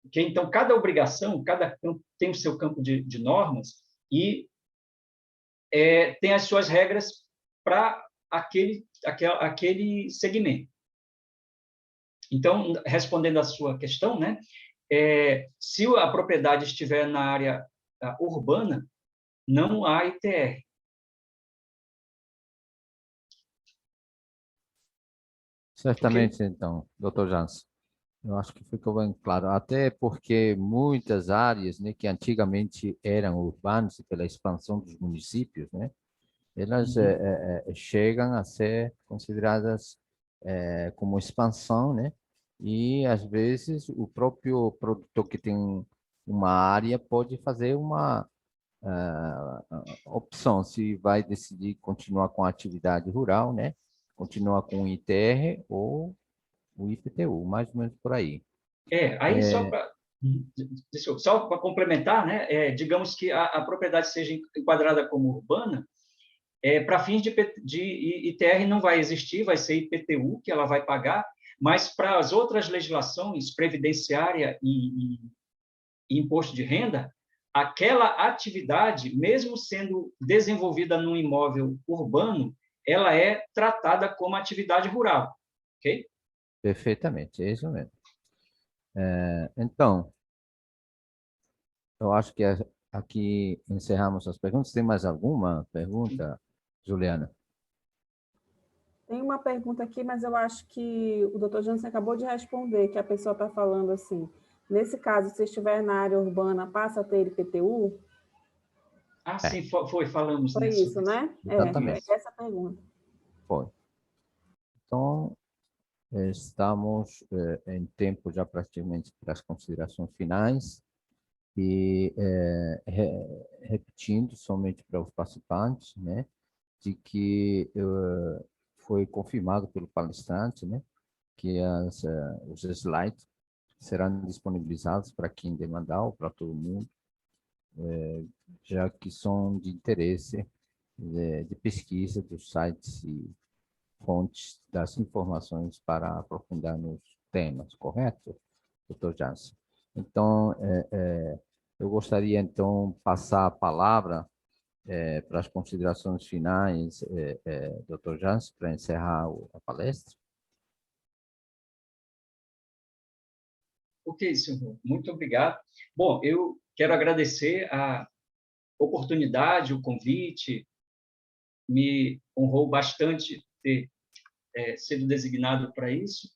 Okay? Então, cada obrigação, cada campo tem o seu campo de normas e tem as suas regras para aquele segmento. Então, respondendo à sua questão, né, se a propriedade estiver na área urbana, não há ITR. Certamente, então, doutor Jansen. Eu acho que ficou bem claro, até porque muitas áreas, né, que antigamente eram urbanas, pela expansão dos municípios, né, elas chegam a ser consideradas como expansão, né, e às vezes o próprio produtor que tem uma área pode fazer uma opção, se vai decidir continuar com a atividade rural, né, continuar com o ITR ou o IPTU, mais ou menos por aí. Aí só para complementar, né, digamos que a propriedade seja enquadrada como urbana, para fins de ITR não vai existir, vai ser IPTU que ela vai pagar, mas para as outras legislações, previdenciária e imposto de renda, aquela atividade, mesmo sendo desenvolvida num imóvel urbano, ela é tratada como atividade rural, ok? Perfeitamente, é isso mesmo. Então, eu acho que aqui encerramos as perguntas. Tem mais alguma pergunta, Juliana? Tem uma pergunta aqui, mas eu acho que o doutor Jansen acabou de responder, que a pessoa está falando assim, nesse caso, se estiver na área urbana, passa a ter IPTU? Sim, falamos. Foi isso, né? Exatamente. Essa pergunta. Foi. Então, estamos em tempo já praticamente para as considerações finais e repetindo somente para os participantes, né, de que foi confirmado pelo palestrante, né, que os slides serão disponibilizados para quem demandar ou para todo mundo, já que são de interesse de pesquisa dos sites e fontes das informações para aprofundar nos temas, correto, doutor Jansen? Então, eu gostaria, então, passar a palavra para as considerações finais, doutor Jansen, para encerrar a palestra. Ok, senhor. Muito obrigado. Bom, eu quero agradecer a oportunidade, o convite. Me honrou bastante ter sido designado para isso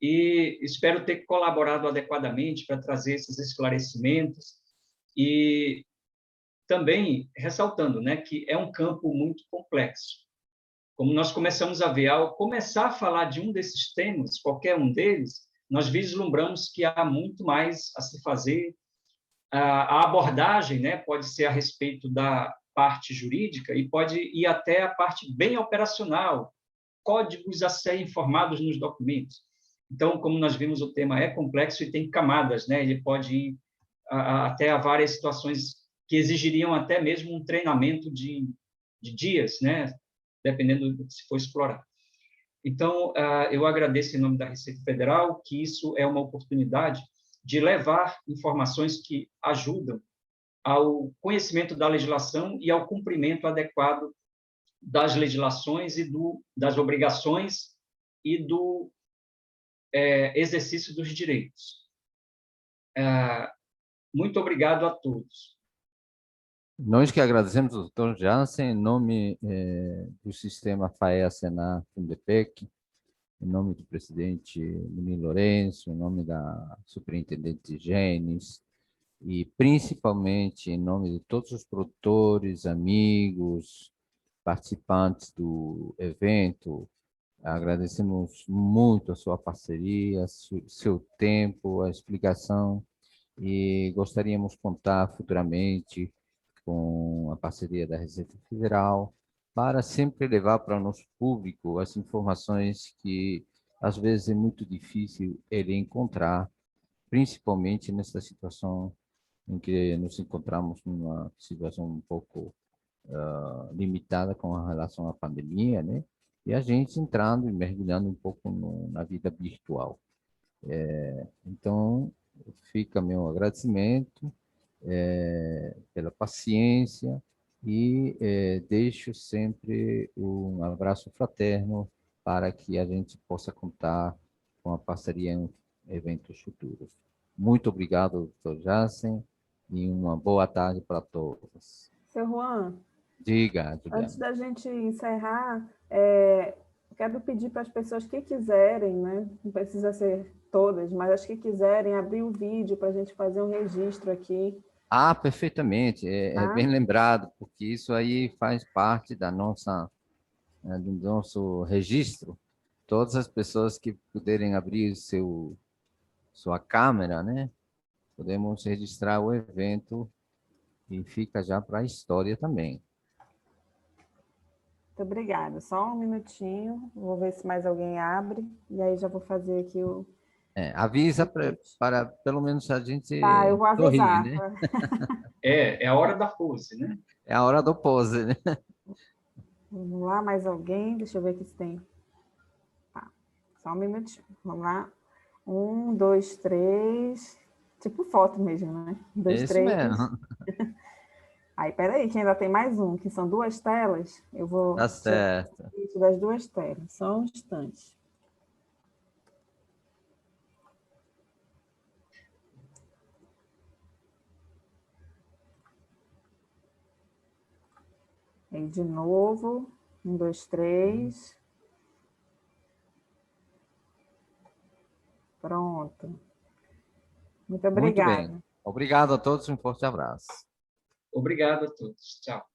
e espero ter colaborado adequadamente para trazer esses esclarecimentos e também ressaltando, né, que é um campo muito complexo. Como nós começamos a ver, ao começar a falar de um desses temas, qualquer um deles, nós vislumbramos que há muito mais a se fazer. A abordagem, né, pode ser a respeito da parte jurídica e pode ir até a parte bem operacional, códigos a serem informados nos documentos. Então, como nós vimos, o tema é complexo e tem camadas, né? Ele pode ir até a várias situações que exigiriam até mesmo um treinamento de dias, né? Dependendo do que se for explorar. Então, eu agradeço em nome da Receita Federal, que isso é uma oportunidade de levar informações que ajudam ao conhecimento da legislação e ao cumprimento adequado das legislações e das obrigações e do exercício dos direitos. Muito obrigado a todos. Nós que agradecemos, doutor Jansen, em nome do sistema FAEA-SENAR Fundepec, em nome do presidente Munir Lourenço, em nome da superintendente Genes, e principalmente em nome de todos os produtores, amigos, participantes do evento, agradecemos muito a sua parceria, seu tempo, a explicação, e gostaríamos de contar futuramente com a parceria da Receita Federal, para sempre levar para o nosso público as informações que, às vezes, é muito difícil ele encontrar, principalmente nessa situação em que nos encontramos numa situação um pouco limitada com relação à pandemia, né? E a gente entrando e mergulhando um pouco na vida virtual. Então, fica meu agradecimento pela paciência e deixo sempre um abraço fraterno para que a gente possa contar com a parceria em eventos futuros. Muito obrigado, doutor Jansen, e uma boa tarde para todos. Seu Juan, Diga, antes Juliana. da gente encerrar, quero pedir para as pessoas que quiserem, né? Não precisa ser todas, mas as que quiserem abrir o vídeo para a gente fazer um registro aqui. Perfeitamente, é bem lembrado, porque isso aí faz parte da do nosso registro. Todas as pessoas que puderem abrir sua câmera, né? Podemos registrar o evento e fica já para a história também. Muito obrigada. Só um minutinho, vou ver se mais alguém abre, e aí já vou fazer aqui o... Avisa para pelo menos a gente Tá, eu vou sorrir, avisar. né? É a hora da pose, né? É a hora do pose, né? Vamos lá, mais alguém? Deixa eu ver aqui se tem. Tá, só um minutinho. Vamos lá. 1, 2, 3. Tipo foto mesmo, né? 1, 2, Isso 3. mesmo. Aí, peraí, que ainda tem mais um, que são 2 telas. Eu vou Tá certo. tirar das 2 telas. Só um instante. Aí, de novo. 1, 2, 3. Pronto. Muito obrigada. Muito bem. Obrigado a todos, um forte abraço. Obrigado a todos. Tchau.